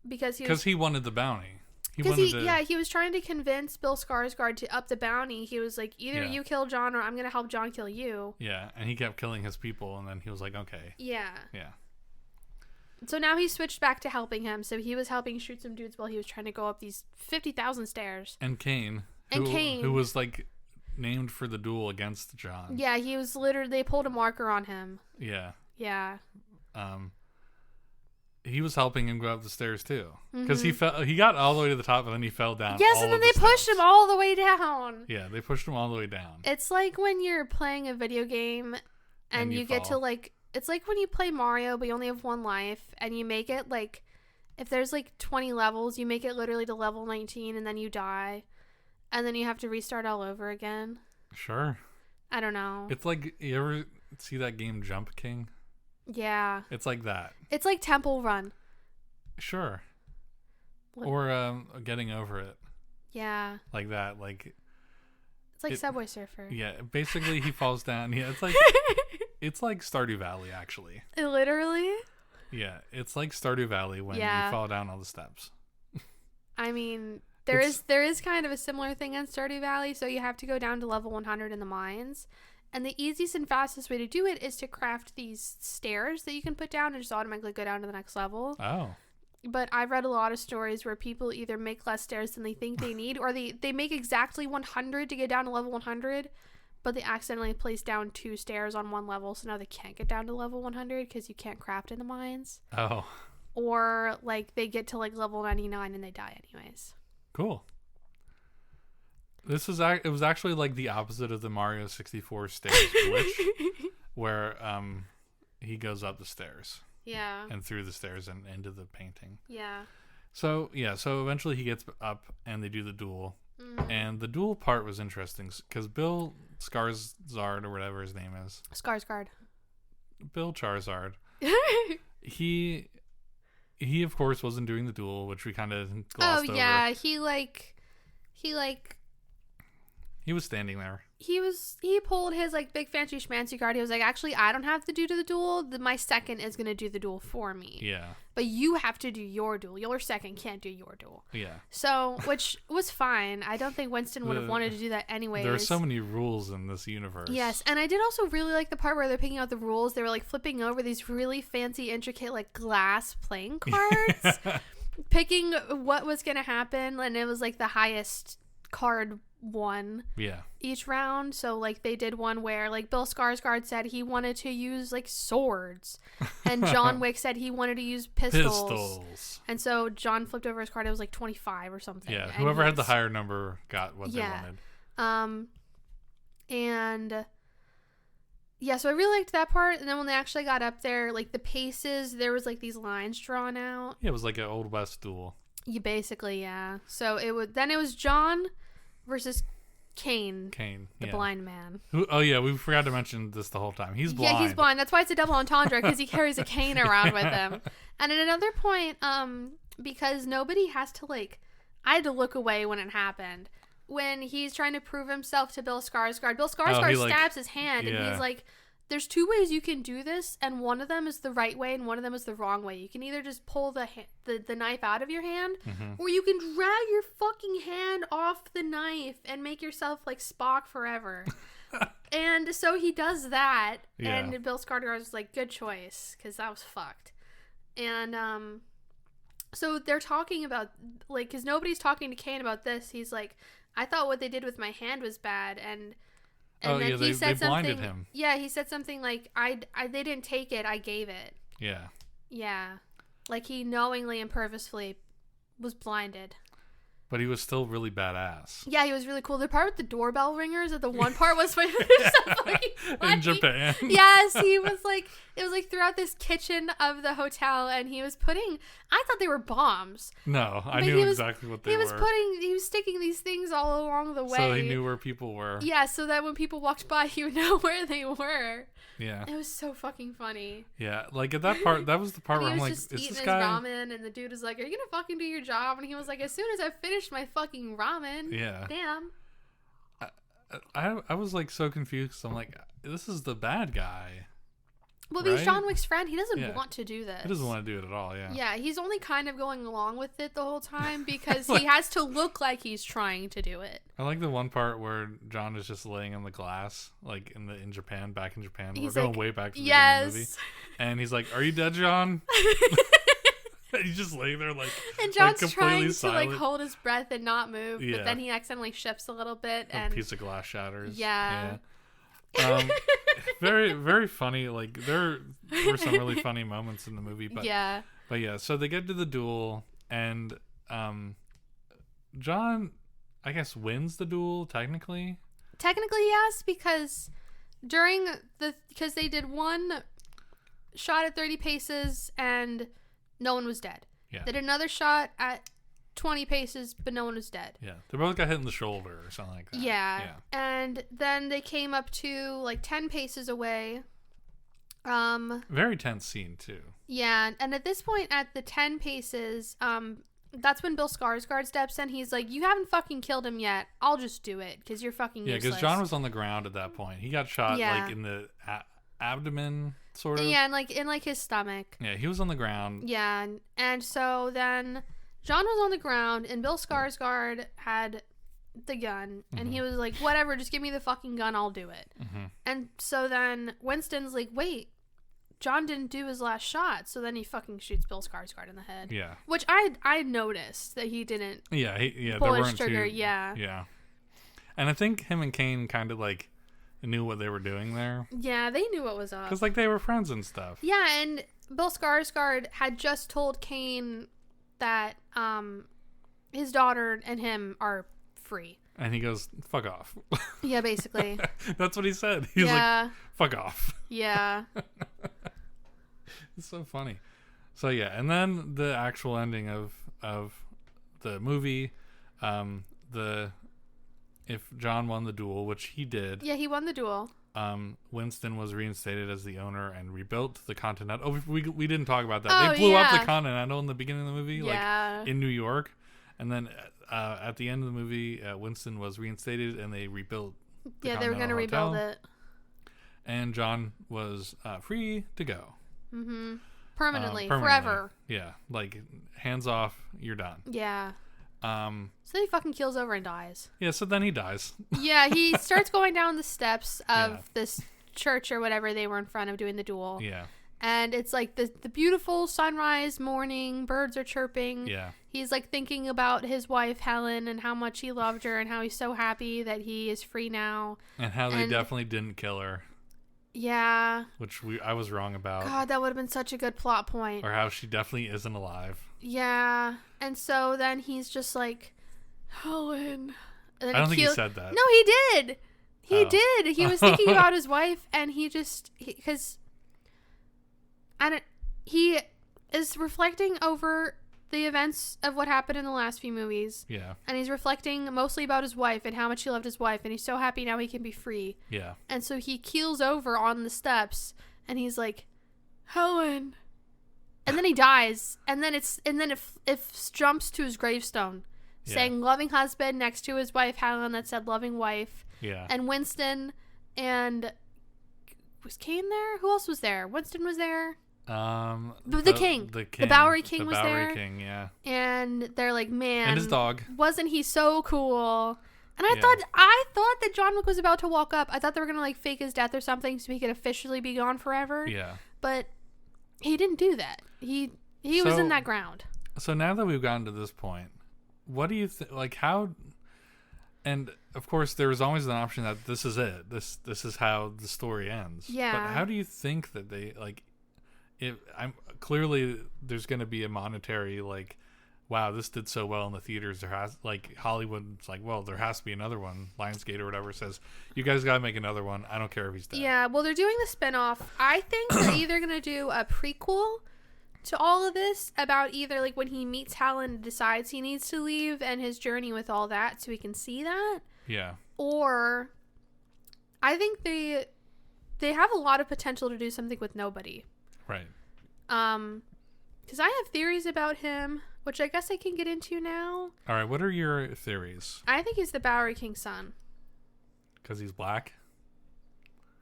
because he wanted the bounty. He was trying to convince Bill Skarsgård to up the bounty. He was like, either you kill John or I'm going to help John kill you. Yeah, and he kept killing his people, and then he was like, okay. Yeah. Yeah. So now he switched back to helping him. So he was helping shoot some dudes while he was trying to go up these 50,000 stairs. And Kane. Who was like named for the duel against John. Yeah, he was literally, they pulled a marker on him. Yeah. Yeah. He was helping him go up the stairs too, because he got all the way to the top and then he fell down. Yes, and then they pushed him all the way down. Yeah, they pushed him all the way down. It's like when you're playing a video game and you get to like, it's like when you play Mario but you only have one life and you make it like, if there's like 20 levels, you make it literally to level 19 and then you die and then you have to restart all over again. Sure. I don't know. It's like, you ever see that game Jump King? Yeah. It's like that. It's like Temple Run. Sure. Or Getting Over It. Yeah. Like that. Like, it's like Subway Surfer. Yeah. Basically, he falls down. Yeah. It's like Stardew Valley, actually. Literally? Yeah. It's like Stardew Valley when you fall down all the steps. I mean, there is kind of a similar thing on Stardew Valley. So you have to go down to level 100 in the mines. And the easiest and fastest way to do it is to craft these stairs that you can put down and just automatically go down to the next level. Oh. But I've read a lot of stories where people either make less stairs than they think they need, or they make exactly 100 to get down to level 100, but they accidentally place down 2 stairs on one level, so now they can't get down to level 100 because you can't craft in the mines. Oh. Or, like, they get to, like, level 99 and they die anyways. Cool. It was actually like the opposite of the Mario 64 stairs glitch, where he goes up the stairs. Yeah. And through the stairs and into the painting. Yeah. So eventually he gets up and they do the duel. Mm-hmm. And the duel part was interesting because Bill Skarsgård, or whatever his name is. Skarsgård. Bill Charizard. he of course wasn't doing the duel, which we kind of glossed over. Oh yeah, he was standing there. He pulled his like big fancy schmancy card. He was like, actually, I don't have to do the duel. My second is going to do the duel for me. Yeah. But you have to do your duel. Your second can't do your duel. Yeah. So, which was fine. I don't think Winston would have wanted to do that anyways. There are so many rules in this universe. Yes. And I did also really like the part where they're picking out the rules. They were like flipping over these really fancy, intricate, like glass playing cards, picking what was going to happen. And it was like the highest card won each round. So like they did one where like Bill Skarsgård said he wanted to use like swords and John Wick said he wanted to use pistols. And so John flipped over his card. It was like 25 or something. Yeah, whoever had the higher number got what they wanted. And yeah, so I really liked that part. And then when they actually got up there, like the paces, there was like these lines drawn out. Yeah, it was like an Old West duel. You basically, yeah. So it was John versus Kane, the blind man. We forgot to mention this the whole time. He's blind. Yeah, he's blind. That's why it's a double entendre, because he carries a cane around with him. And at another point, because nobody has to like, I had to look away when it happened. When he's trying to prove himself to Bill Skarsgård, stabs his hand, and he's like, there's 2 ways you can do this, and one of them is the right way and one of them is the wrong way. You can either just pull the knife out of your hand, or you can drag your fucking hand off the knife and make yourself like Spock forever. And so he does that, Yeah. and Bill Skarsgård's like, good choice, because that was fucked. And so they're talking about, like, because nobody's talking to Kane about this. He's like, I thought what they did with my hand was bad, and then he said they blinded something. him. Yeah, he said something like, they didn't take it, I gave it. Yeah. Yeah, like he knowingly and purposefully was blinded. But he was still really badass. Yeah, he was really cool. The part with the doorbell ringers at the one part was so fucking funny. In Japan. Yes, he was like, it was like throughout this kitchen of the hotel, and he was putting, I thought they were bombs. No, I knew exactly what they were. He was sticking these things all along the way. So he knew where people were. Yeah, so that when people walked by, he would know where they were. Yeah. It was so fucking funny. Yeah, like at that part, that was the part where I'm like, is eating this his guy? ramen, and the dude was like, are you gonna fucking do your job? And he was like, as soon as I finish my fucking ramen. Yeah. Damn. I was like so confused. I'm like, this is the bad guy. Well, right? he's John Wick's friend. He doesn't want to do this. He doesn't want to do it at all, yeah. Yeah, he's only kind of going along with it the whole time because he has to look like he's trying to do it. I like the one part where John is just laying on the glass, like in Japan, back in Japan. He's We're going like, way back to the beginning of the movie. And he's like, are you dead, John? He's just laying there like, and John's like trying silent. to like hold his breath and not move, Yeah. but then he accidentally shifts a little bit, A and piece of glass shatters. Yeah. Very, very funny. Like there were some really funny moments in the movie, but yeah. So they get to the duel, and John, I guess, wins the duel technically. Technically, yes, because because they did one shot at 30 paces and no one was dead. Yeah. They did another shot at 20 paces, but no one was dead. Yeah, they both got hit in the shoulder or something like that. Yeah. And then they came up to like 10 paces away. Very tense scene too. Yeah, and at this point, at the 10 paces, that's when Bill Skarsgård steps in. He's like, you haven't fucking killed him yet. I'll just do it, because you're fucking useless. Yeah, because John was on the ground at that point. He got shot like in the abdomen, sort of. Yeah, and like in like his stomach. Yeah, he was on the ground. Yeah, and so then John was on the ground, and Bill Skarsgård had the gun, and he was like, whatever, just give me the fucking gun, I'll do it. And so then Winston's like, wait, John didn't do his last shot, so then he fucking shoots Bill Skarsgård in the head. Yeah. Which I noticed that he didn't pull his trigger, yeah. Yeah. And I think him and Kane kind of like knew what they were doing there. Yeah, they knew what was up. Because like they were friends and stuff. Yeah, and Bill Skarsgård had just told Kane that his daughter and him are free. And he goes, fuck off. Yeah, basically. That's what he said. He's like, fuck off. Yeah. It's so funny. So yeah, and then the actual ending of the movie, if John won the duel, which he did. Yeah, he won the duel. Winston was reinstated as the owner and rebuilt the Continental. Oh, we didn't talk about that. Oh, they blew up the Continental in the beginning of the movie, like in New York, and then at the end of the movie, Winston was reinstated and they rebuilt. They were going to rebuild it. And John was free to go. Mm-hmm. Permanently, forever. Yeah, like hands off, you're done. Yeah. So then he fucking keels over and dies. Yeah, so then he dies. Yeah, he starts going down the steps of this church or whatever they were in front of doing the duel. Yeah. And it's like the beautiful sunrise morning, birds are chirping. Yeah. He's like thinking about his wife Helen and how much he loved her and how he's so happy that he is free now. And how they definitely didn't kill her. Yeah. Which I was wrong about. God, that would have been such a good plot point. Or how she definitely isn't alive. Yeah. And so then he's just like, Helen. And then I don't think he said that. No, he did. He did. He was thinking about his wife, and he is reflecting over the events of what happened in the last few movies. Yeah. And he's reflecting mostly about his wife and how much he loved his wife, and he's so happy now he can be free. Yeah. And so he keels over on the steps, and he's like, Helen. And then he dies, and then it jumps to his gravestone, saying loving husband next to his wife Helen that said loving wife. Yeah. And Winston and was Kane there? Who else was there? Winston was there. The king. The Bowery King was there. The Bowery King, yeah. And they're like, man. And his dog. Wasn't he so cool? And I thought that John Wick was about to walk up. I thought they were gonna like fake his death or something so he could officially be gone forever. Yeah. But he didn't do that. He was in that ground. So now that we've gotten to this point, what do you like? How? And of course, there was always an option that this is it. This is how the story ends. Yeah. But how do you think that they like? I'm clearly there's going to be a monetary like, wow, this did so well in the theaters. There has like Hollywood's like, well, there has to be another one. Lionsgate or whatever says you guys got to make another one. I don't care if he's dead. Yeah. Well, they're doing the spinoff. I think they're either going to do a prequel to all of this about either like when he meets Hal and decides he needs to leave and his journey with all that so we can see that. Yeah. Or I think they have a lot of potential to do something with nobody. Right. Because I have theories about him, which I guess I can get into now. All right. What are your theories? I think he's the Bowery King's son. Because he's black?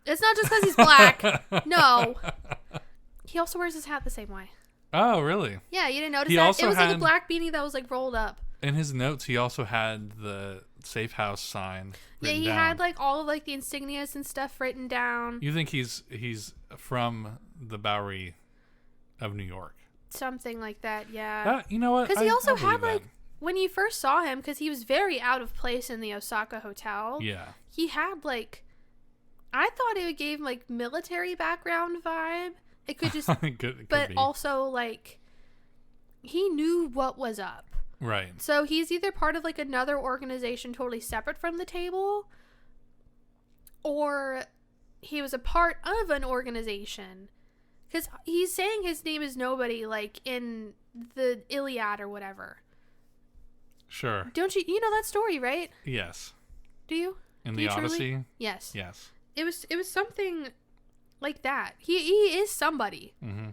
It's not just because he's black. No. He also wears his hat the same way. Oh, really? Yeah, you didn't notice that? It was like a black beanie that was like rolled up. In his notes, he also had the safe house sign written he down. had like all of like the insignias and stuff written down. You think he's from the Bowery of New York? Something like that, yeah. You know what? Because he also had that. like, when you first saw him, because he was very out of place in the Osaka hotel. Yeah. He had like, I thought it gave like military background vibe. It could just, could but be. Also like, he knew what was up. Right. So he's either part of like another organization totally separate from the table, or he was a part of an organization. Because he's saying his name is nobody, like in the Iliad or whatever. Sure. Don't you know that story, right? Yes. Do you? In the Odyssey? Truly? Yes. Yes. It was something like that. He is somebody. Mm-hmm.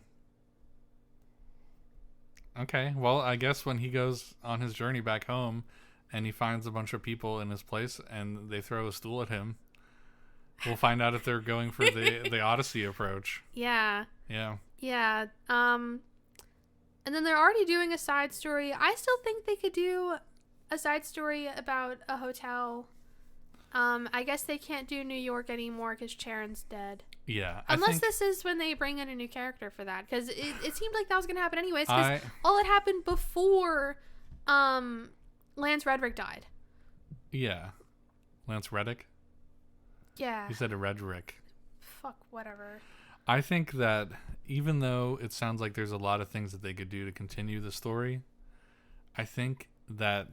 Okay. Well, I guess when he goes on his journey back home and he finds a bunch of people in his place and they throw a stool at him, we'll find out if they're going for the Odyssey approach. Yeah. Yeah. Yeah. And then they're already doing a side story. I still think they could do a side story about a hotel. I guess they can't do New York anymore because Charon's dead. Yeah. Unless this is when they bring in a new character for that. Because it seemed like that was going to happen anyways. Because all it happened before Lance Redrick died. Yeah. Lance Reddick? Yeah. You said a Redrick. Fuck, whatever. I think that even though it sounds like there's a lot of things that they could do to continue the story, I think that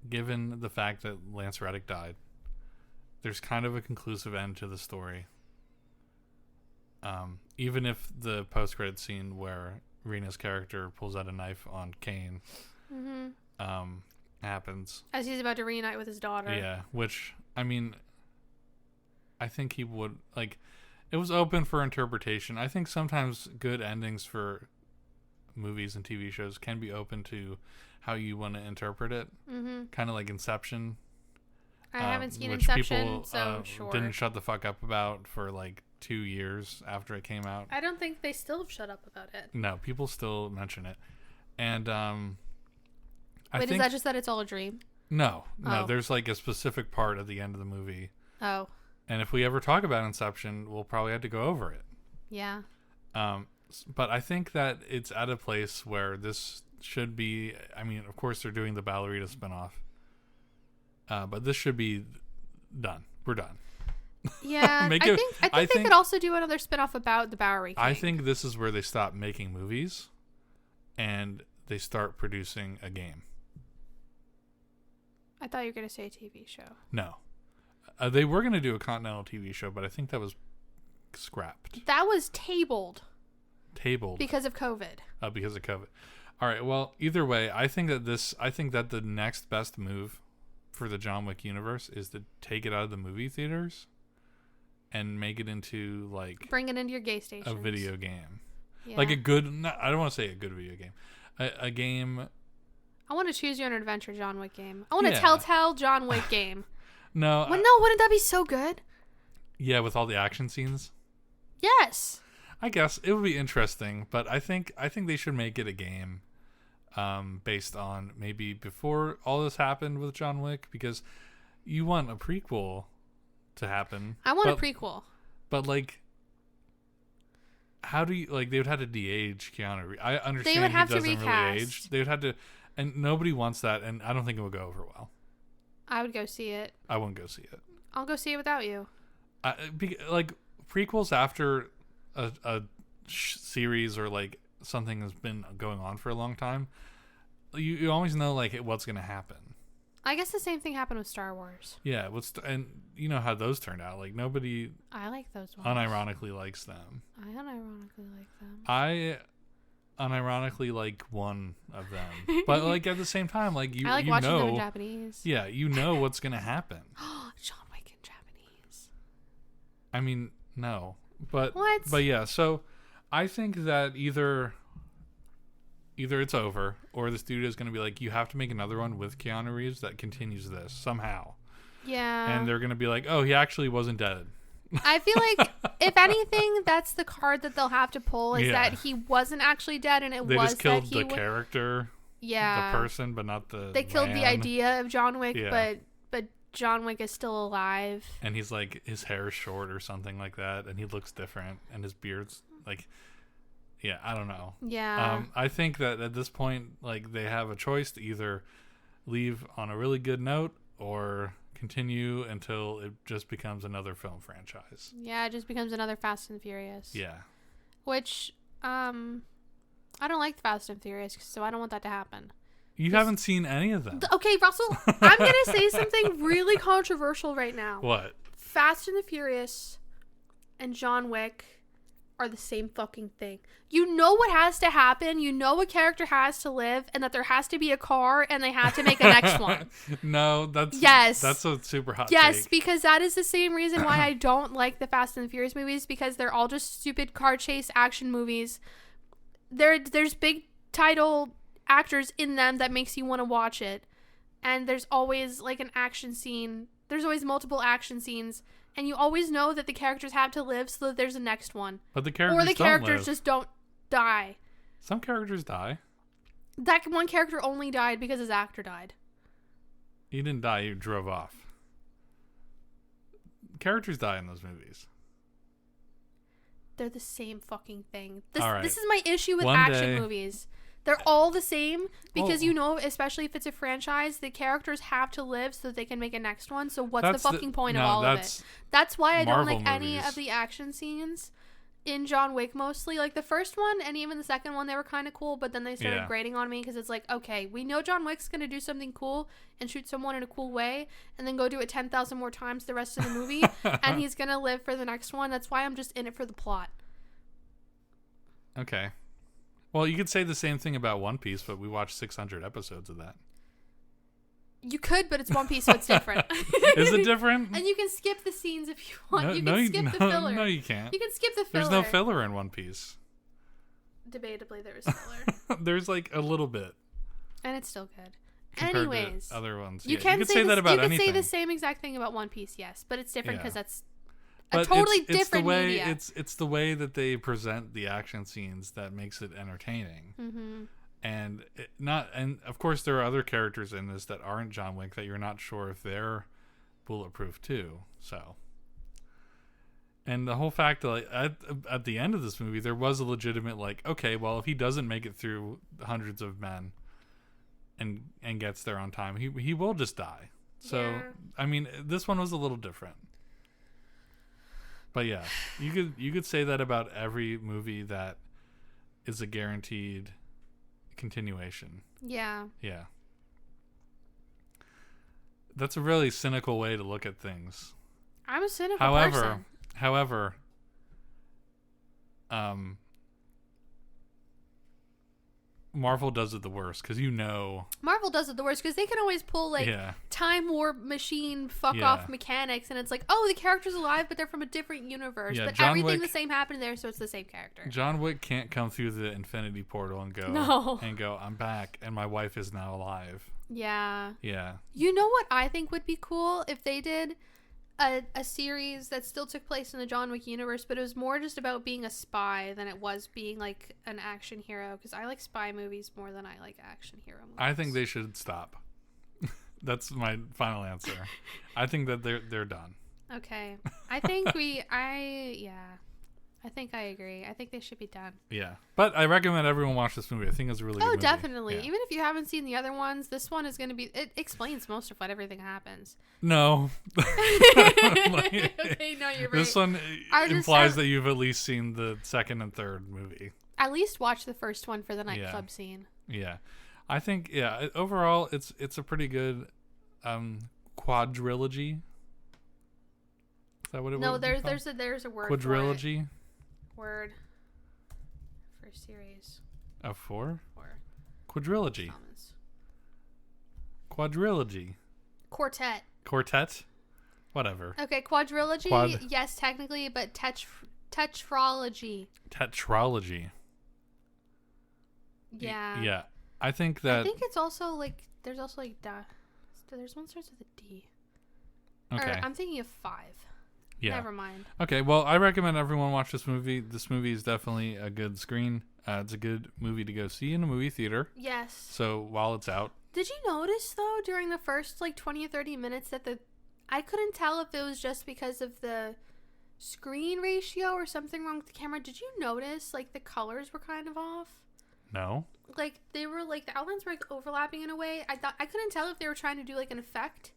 given the fact that Lance Reddick died, there's kind of a conclusive end to the story. Even if the post-credit scene where Rena's character pulls out a knife on Kane happens. As he's about to reunite with his daughter. Yeah, which, I mean, I think he would, like, it was open for interpretation. I think sometimes good endings for movies and TV shows can be open to how you want to interpret it. Mm-hmm. Kind of like Inception. I haven't seen which Inception, people, so sure. Didn't shut the fuck up about for like 2 years after it came out. I don't think they still have shut up about it. No, people still mention it. And Wait, is that just that it's all a dream? No, there's like a specific part at the end of the movie. Oh. And if we ever talk about Inception, we'll probably have to go over it. Yeah. But I think that it's at a place where this should be, I mean, of course they're doing the Ballerina spinoff. But this should be done. We're done. Yeah, I think they could also do another spinoff about the Bowery King. I think this is where they stop making movies and they start producing a game. I thought you were going to say a TV show. No. They were going to do a Continental TV show, but I think that was scrapped. That was tabled. Tabled. Because of COVID. Because of COVID. All right, well, either way, I think that the next best move for the John Wick universe is to take it out of the movie theaters and make it into like bring it into your gay stations. A video game. Yeah. Like a good I don't want to say a good video game. A game. I want to choose your own adventure John Wick game. I want a Telltale John Wick game. No. Wouldn't that be so good? Yeah, with all the action scenes? Yes. I guess it would be interesting, but I think they should make it a game. Based on maybe before all this happened with John Wick, because you want a prequel to happen. I want a prequel. But like, how do you like? They would have to de-age Keanu Reeves. I understand he doesn't really age. They would have to, and nobody wants that, and I don't think it would go over well. I would go see it. I wouldn't go see it. I'll go see it without you. Like prequels after a series or like something has been going on for a long time, you always know like what's gonna happen. I guess the same thing happened with Star Wars. Yeah, and you know how those turned out. Like nobody. I like those ones. Unironically likes them. I unironically like them. I unironically like one of them, but like at the same time, like I like watching them in Japanese. Yeah, you know what's gonna happen. John Wick in Japanese. I mean, no, but what? But yeah, so I think that either it's over, or the studio is going to be like, you have to make another one with Keanu Reeves that continues this somehow. Yeah. And they're going to be like, oh, he actually wasn't dead. I feel like, if anything, that's the card that they'll have to pull, is that he wasn't actually dead, and they just killed the character, the person, but not the They killed man. The idea of John Wick, but John Wick is still alive. And he's like, his hair is short or something like that, and he looks different, and his beard's like... Yeah, I don't know. Yeah. I think that at this point, like, they have a choice to either leave on a really good note or continue until it just becomes another film franchise. Yeah, it just becomes another Fast and Furious. Yeah. Which, I don't like Fast and Furious, so I don't want that to happen. You haven't seen any of them. Okay, Russell, I'm going to say something really controversial right now. What? Fast and the Furious and John Wick are the same fucking thing. You know what has to happen, you know a character has to live, and that there has to be a car, and they have to make a next one. No, that's a super hot take. Because that is the same reason why I don't like the Fast and the Furious movies, because they're all just stupid car chase action movies. There's big title actors in them that makes you want to watch it, and there's always like an action scene. There's always multiple action scenes. And you always know that the characters have to live so that there's a next one. But the characters just don't die. Some characters die. That one character only died because his actor died. He didn't die, he drove off. Characters die in those movies. They're the same fucking thing. All right. This is my issue with action movies. They're all the same because you know, especially if it's a franchise, the characters have to live so that they can make a next one. So what's the fucking point of all of it? That's why I don't like any of the action scenes in John Wick mostly. Like the first one and even the second one, they were kind of cool, but then they started grating on me because it's like, okay, we know John Wick's going to do something cool and shoot someone in a cool way and then go do it 10,000 more times the rest of the movie and he's going to live for the next one. That's why I'm just in it for the plot. Okay. Well, you could say the same thing about One Piece, but we watched 600 episodes of that. You could, but it's One Piece, so it's different. Is it different? And you can skip the scenes if you want. You can skip the filler. No, you can't. You can skip the filler. There's no filler in One Piece. Debatably, there was filler. There's like a little bit. And it's still good. Compared Anyways. to other ones. You can say that about anything. You can say the same exact thing about One Piece, yes. But it's different because that's but totally different media. It's the way that they present the action scenes that makes it entertaining. Mm-hmm. And of course there are other characters in this that aren't John Wick that you're not sure if they're bulletproof too. So, and the whole fact that like, at the end of this movie there was a legitimate like, okay, well if he doesn't make it through hundreds of men and gets there on time, he will just die. So I mean, this one was a little different. But yeah, you could say that about every movie that is a guaranteed continuation. Yeah. Yeah. That's a really cynical way to look at things. I'm a cynical person. However, Marvel does it the worst because Marvel does it the worst because they can always pull like time warp machine off mechanics, and it's like, oh, the character's alive, but they're from a different universe. But everything the same happened there, so it's the same character. John Wick can't come through the Infinity Portal and go, I'm back, and my wife is now alive. Yeah. Yeah. You know what I think would be cool if they did a series that still took place in the John Wick universe, but it was more just about being a spy than it was being like an action hero, because I like spy movies more than I like action hero movies. I think they should stop. That's my final answer. I think that they're done. Okay. I think I think I agree. I think they should be done. Yeah. But I recommend everyone watch this movie. I think it's a really good movie. Oh, definitely. Yeah. Even if you haven't seen the other ones, this one is going to be... It explains most of what everything happens. No. Okay, no, you're right. This one implies that you've at least seen the second and third movie. At least watch the first one for the nightclub scene. Yeah. I think, overall, it's a pretty good quadrilogy. Is that what it was? No, there's a word quadrilogy? For it. Word for series. Of 4? 4. Quadrilogy. Quadrilogy. Quartet. Whatever. Okay, quadrilogy, yes, technically, but tetralogy. Tetralogy. Yeah. Yeah. I think it's also like, there's also like, there's one starts with a D. Okay. I'm thinking of 5. Yeah. Never mind. Okay, well, I recommend everyone watch this movie. This movie is definitely a good screen. It's a good movie to go see in a movie theater. Yes. So while it's out. Did you notice, though, during the first, 20 or 30 minutes that I couldn't tell if it was just because of the screen ratio or something wrong with the camera. Did you notice, the colors were kind of off? No. They were, the outlines were, overlapping in a way. I couldn't tell if they were trying to do, an effect.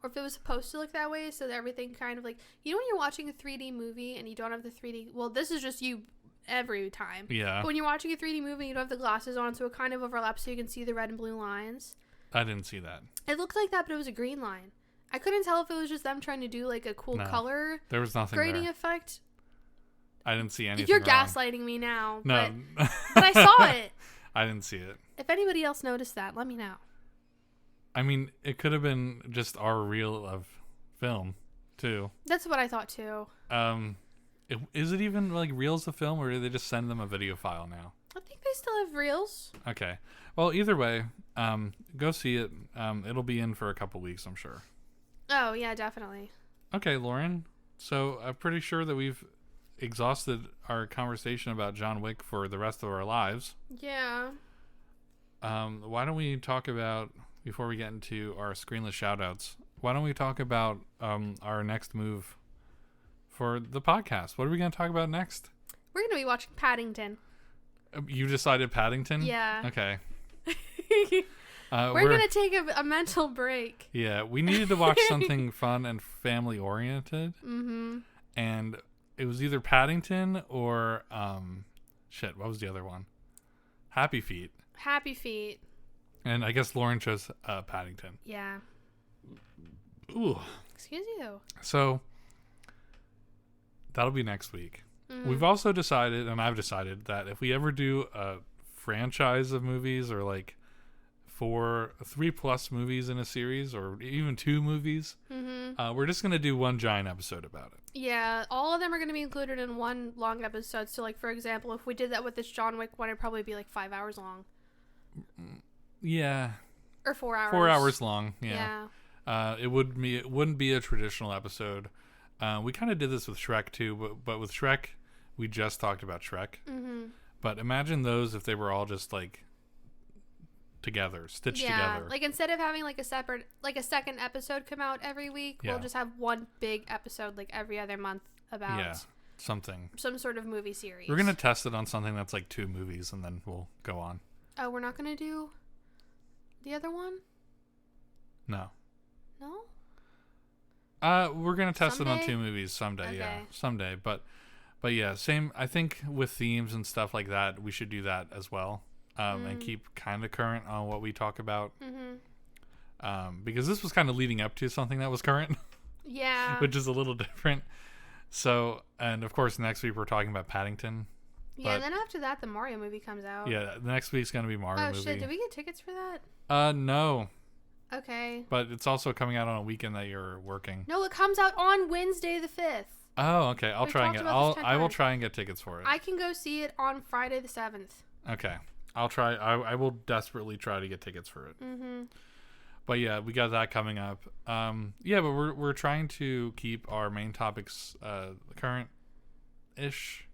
Or if it was supposed to look that way, so that everything kind of when you're watching a 3D movie and you don't have the 3D, well, this is just you every time. Yeah. But when you're watching a 3D movie and you don't have the glasses on, so it kind of overlaps so you can see the red and blue lines. I didn't see that. It looked like that, but it was a green line. I couldn't tell if it was just them trying to do, a cool color. There was nothing grading there. Effect. I didn't see anything You're wrong. gaslighting me now. No. But I saw it. I didn't see it. If anybody else noticed that, let me know. I mean, it could have been just our reel of film, too. That's what I thought, too. Is it even, reels of film, or do they just send them a video file now? I think they still have reels. Okay. Well, either way, go see it. It'll be in for a couple weeks, I'm sure. Oh, yeah, definitely. Okay, Lauren. So I'm pretty sure that we've exhausted our conversation about John Wick for the rest of our lives. Yeah. Why don't we talk about, before we get into our screenless shoutouts, why don't we talk about our next move for the podcast? What are we going to talk about next? We're going to be watching Paddington. You decided Paddington? Yeah. Okay. We're going to take a mental break. Yeah, we needed to watch something fun and family oriented. Mm-hmm. And it was either Paddington or what was the other one? Happy Feet. Happy Feet. And I guess Lauren chose Paddington. Yeah. Ooh. Excuse you. So that'll be next week. Mm-hmm. We've also decided, and I've decided, that if we ever do a franchise of movies, or 3+ movies in a series, or even 2 movies, we're just going to do one giant episode about it. Yeah, all of them are going to be included in one long episode. So, for example, if we did that with this John Wick one, it'd probably be 5 hours long. Yeah. Or 4 hours. 4 hours long, yeah. It wouldn't be a traditional episode. We kind of did this with Shrek too, but with Shrek, we just talked about Shrek. Mm-hmm. But imagine those if they were all just together, stitched together. Instead of having a separate, a second episode come out every week, we'll just have one big episode every other month about some sort of movie series. We're gonna test it on something that's 2 movies, and then we'll go on. Oh, we're not gonna do the other one? No. We're gonna test it on 2 movies someday. Okay. Yeah, someday. But yeah, same. I think with themes and stuff like that, we should do that as well. And keep kind of current on what we talk about. Mm-hmm. Because this was kind of leading up to something that was current. Yeah. Which is a little different. So, and of course, next week we're talking about Paddington. Yeah, and then after that, the Mario movie comes out. Yeah, the next week's going to be Mario movie. Oh, shit. Did we get tickets for that? No. Okay. But it's also coming out on a weekend that you're working. No, it comes out on Wednesday the 5th. Oh, okay. I will try and get tickets for it. I can go see it on Friday the 7th. Okay. I'll try. I will desperately try to get tickets for it. Mm-hmm. But yeah, we got that coming up. Yeah, but we're trying to keep our main topics current-ish,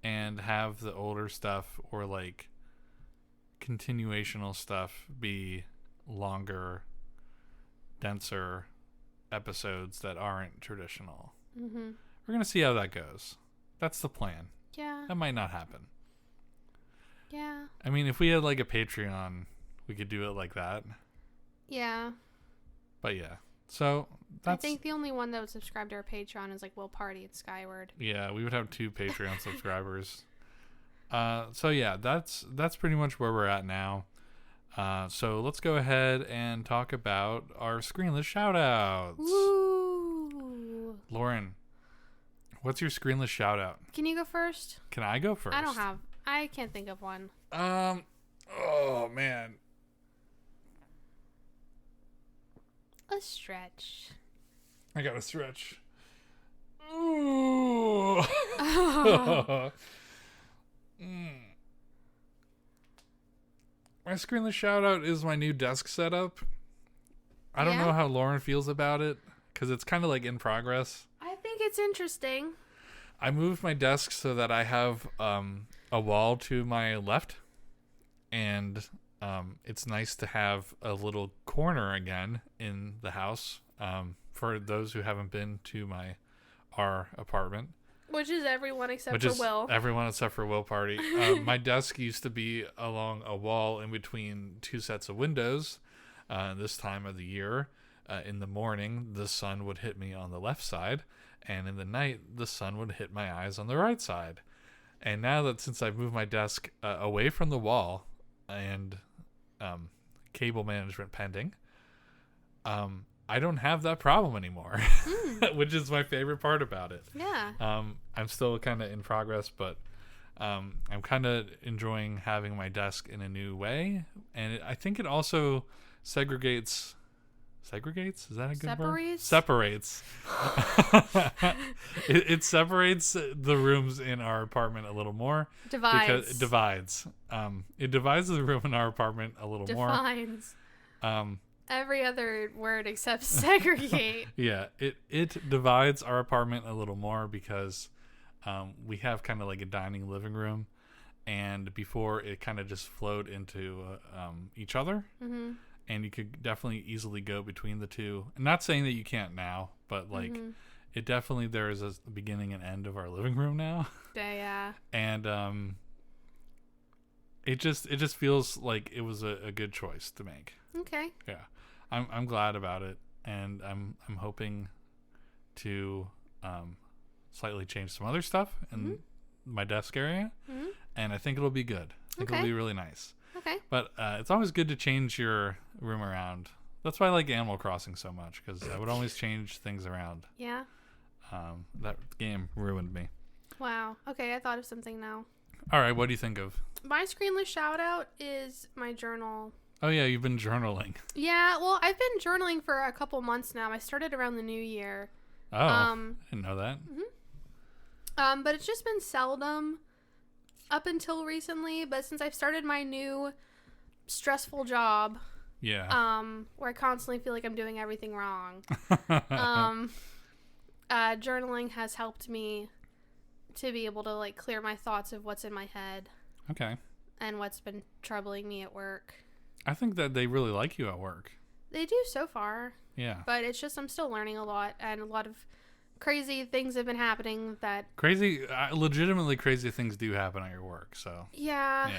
and have the older stuff or continuational stuff be longer denser episodes that aren't traditional. Mm-hmm. We're going to see how that goes. That's the plan. Yeah. That might not happen. Yeah. I mean, if we had like a Patreon, we could do it like that. Yeah. But yeah. So that's... I think the only one that would subscribe to our Patreon is like Will Party and Skyward. Yeah, we would have 2 Patreon subscribers. So yeah, that's pretty much where we're at now. So let's go ahead and talk about our screenless shoutouts. Ooh. Lauren, what's your screenless shoutout? Can you go first? Can I go first? I can't think of one. Oh man. A stretch. I gotta stretch. Ooh. My screenless shout out is my new desk setup. I don't know how Lauren feels about it because it's kind of like in progress. I think it's interesting. I moved my desk so that I have a wall to my left, and it's nice to have a little corner again in the house. For those who haven't been to our apartment, which is everyone except for Will. Everyone except for Will Party. My desk used to be along a wall in between 2 sets of windows. This time of the year, in the morning, the sun would hit me on the left side, and in the night, the sun would hit my eyes on the right side. And now that since I've moved my desk away from the wall and cable management pending, I don't have that problem anymore, which is my favorite part about it. Yeah. I'm still kind of in progress, but I'm kind of enjoying having my desk in a new way. And I think it also segregates. Is that a good word? Separates. It separates the rooms in our apartment a little more. Divides. Because it divides. It divides the room in our apartment a little more. Defines. Every other word except segregate. Yeah, it divides our apartment a little more because we have kind of like a dining living room, and before it kind of just flowed into each other. Mm-hmm. And you could definitely easily go between the two. I'm not saying that you can't now, but like it definitely, there is a beginning and end of our living room now. Yeah. And it just feels like it was a good choice to make. Okay. Yeah. I'm glad about it, and I'm hoping to slightly change some other stuff in my desk area, and I think it'll be good. I think it'll be really nice. Okay. But it's always good to change your room around. That's why I like Animal Crossing so much, because I would always change things around. Yeah. That game ruined me. Wow. Okay, I thought of something now. All right, what do you think of? My screenless shout out is my journal. Oh, yeah, you've been journaling. Yeah, well, I've been journaling for a couple months now. I started around the new year. Oh, I didn't know that. Mm-hmm. But it's just been seldom up until recently. But since I've started my new stressful job, where I constantly feel like I'm doing everything wrong, journaling has helped me to be able to like clear my thoughts of what's in my head. Okay. And what's been troubling me at work. I think that they really like you at work. They do so far. Yeah. But it's just I'm still learning a lot, and a lot of crazy things have been happening that... legitimately crazy things do happen at your work, so... Yeah.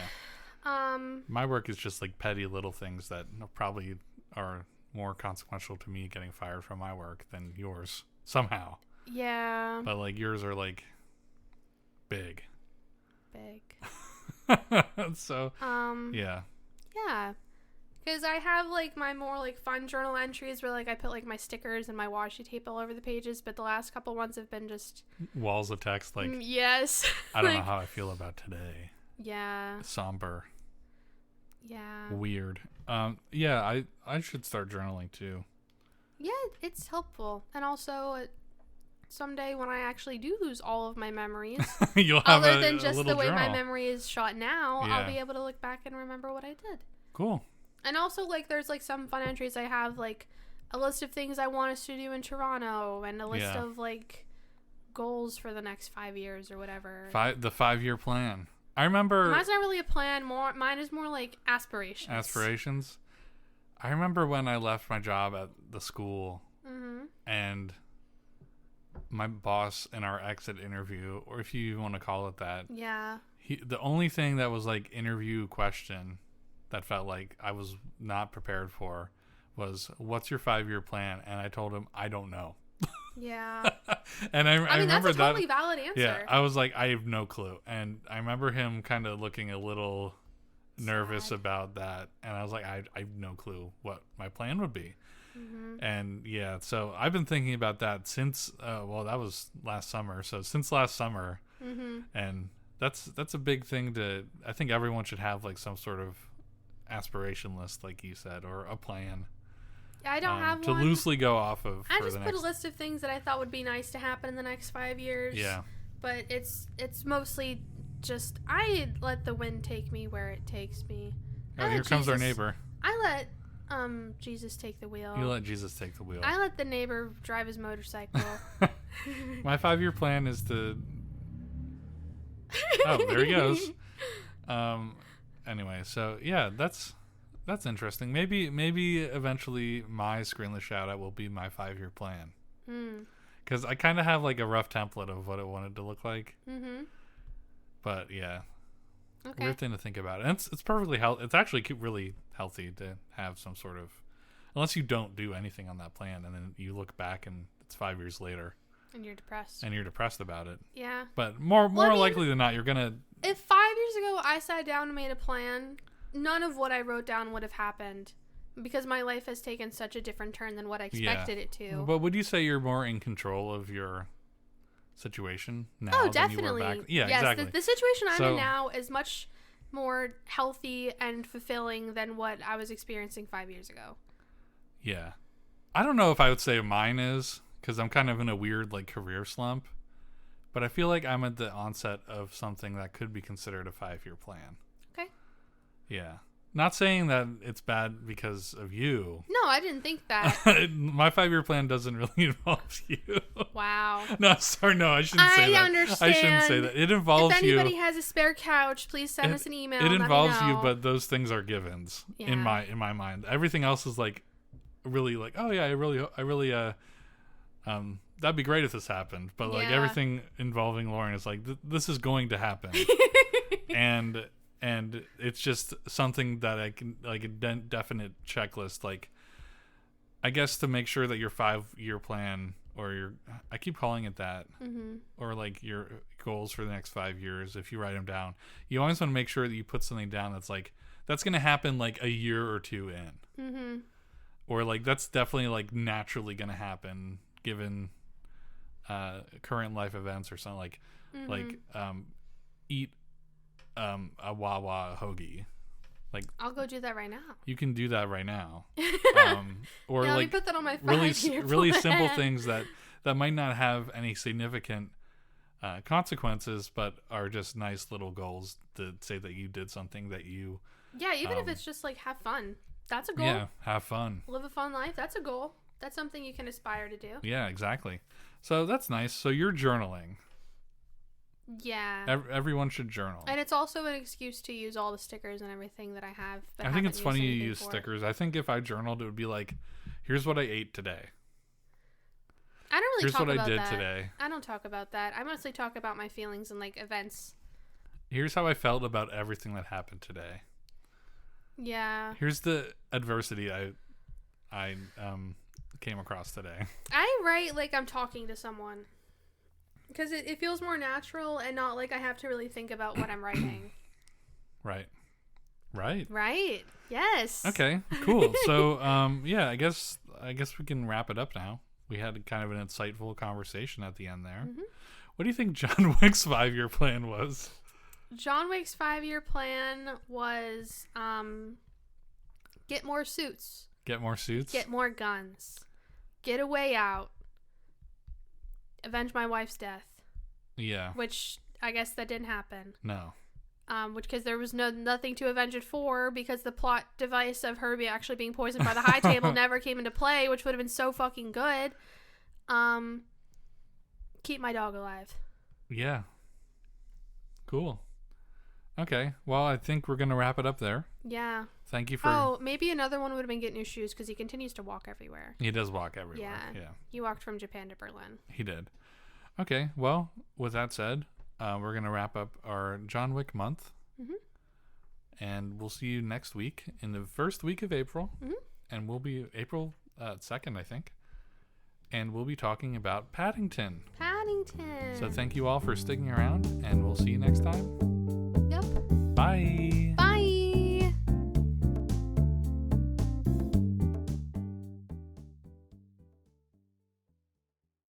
My work is just like petty little things that probably are more consequential to me getting fired from my work than yours, somehow. Yeah. But like yours are like big. So, yeah. Yeah. Because I have like my more like fun journal entries where like I put like my stickers and my washi tape all over the pages, but the last couple ones have been just walls of text. Like, yes. I don't know how I feel about today. Yeah. Somber. Yeah. Weird. Yeah, I should start journaling too. Yeah, it's helpful. And also someday when I actually do lose all of my memories, you'll have other than just the way journal. my memory is shot now, I'll be able to look back and remember what I did. Cool. And also, like, there's, like, some fun entries I have, like, a list of things I want us to do in Toronto and a list of, like, goals for the next 5 years or whatever. The 5-year plan. I remember... Mine's not really a plan. Mine is more, like, aspirations. Aspirations? I remember when I left my job at the school and my boss in our exit interview, or if you even want to call it that. Yeah. The only thing that was like interview question that felt like I was not prepared for was, what's your 5-year plan? And I told him, I don't know. Yeah. And I mean, remember that's a totally valid answer. Yeah, I was like, I have no clue. And I remember him kind of looking a little nervous about that. And I was like, I have no clue what my plan would be. And yeah, so I've been thinking about that since, that was last summer. So since last summer. And that's a big thing I think everyone should have like some sort of aspiration list, like you said, or a plan. I don't have to one. loosely go off of. I just put a list of things that I thought would be nice to happen in the next 5 years. Yeah. But it's mostly just, I let the wind take me where it takes me. Oh, here comes our neighbor. I let Jesus take the wheel. You let Jesus take the wheel. I let the neighbor drive his motorcycle. My 5-year plan is to... Oh, there he goes. Anyway, so yeah, that's interesting. Maybe eventually my screenless shout out will be my 5-year plan. Because I kind of have like a rough template of what it wanted to look like. But yeah, weird thing to think about. And it's perfectly healthy. It's actually really healthy to have some sort of, unless you don't do anything on that plan and then you look back and it's 5 years later. And you're depressed. And you're depressed about it. Yeah. But more likely than not, you're gonna. If 5 years ago I sat down and made a plan, none of what I wrote down would have happened, because my life has taken such a different turn than what I expected it to. But would you say you're more in control of your situation now? Oh, than definitely. You were back? Yeah, yes, exactly. The situation I'm in now is much more healthy and fulfilling than what I was experiencing 5 years ago. Yeah. I don't know if I would say mine is, because I'm kind of in a weird like career slump. But I feel like I'm at the onset of something that could be considered a 5-year plan. Okay. Yeah. Not saying that it's bad because of you. No, I didn't think that. My 5-year plan doesn't really involve you. Wow. No, sorry, no, I shouldn't say that. I understand. I shouldn't say that. It involves you. If anybody has a spare couch, please send us an email. It involves you, but those things are givens in my mind. Everything else is like really like, oh yeah, I really that'd be great if this happened. But like everything involving Lauren is like this is going to happen. And it's just something that I can, like a definite checklist, like I guess to make sure that your 5-year plan or I keep calling it that, or like your goals for the next 5 years, if you write them down, you always want to make sure that you put something down that's like, that's going to happen like a year or two in. Or like, that's definitely like naturally going to happen given current life events or something like eat a Wawa hoagie. Like, I'll go do that right now. You can do that right now. Or yeah, like let me put that on my really simple things that might not have any significant consequences, but are just nice little goals to say that you did something that you. Yeah, even if it's just like have fun. That's a goal. Yeah, have fun. Live a fun life. That's a goal. That's something you can aspire to do. Yeah, exactly. So that's nice. So you're journaling. Yeah. Everyone should journal. And it's also an excuse to use all the stickers and everything that I have. I think it's funny you use stickers. I think if I journaled, it would be like, here's what I ate today. I don't really talk about that. Here's what I did today. I don't talk about that. I mostly talk about my feelings and like events. Here's how I felt about everything that happened today. Yeah. Here's the adversity I came across today. I write like I'm talking to someone. Because it feels more natural and not like I have to really think about what I'm writing. Right. Yes. Okay, cool. So, yeah, I guess we can wrap it up now. We had kind of an insightful conversation at the end there. What do you think John Wick's 5-year plan was? John Wick's 5-year plan was get more suits. Get more suits? Get more guns. Get a way out. Avenge my wife's death. Yeah. Which I guess that didn't happen. No. Because there was nothing to avenge it for, because the plot device of her actually being poisoned by the high table never came into play, which would have been so fucking good. Keep my dog alive. Yeah. Cool. Okay. Well, I think we're going to wrap it up there. Yeah. thank you for... Oh, maybe another one would have been get new shoes because he continues to walk everywhere. He does walk everywhere. Yeah. He walked from Japan to Berlin. He did. Okay, well, with that said, we're going to wrap up our John Wick month. Mm-hmm. And we'll see you next week in the first week of April. Mm-hmm. And we'll be April 2nd, I think. And we'll be talking about Paddington. Paddington. So thank you all for sticking around, and we'll see you next time. Yep. Bye.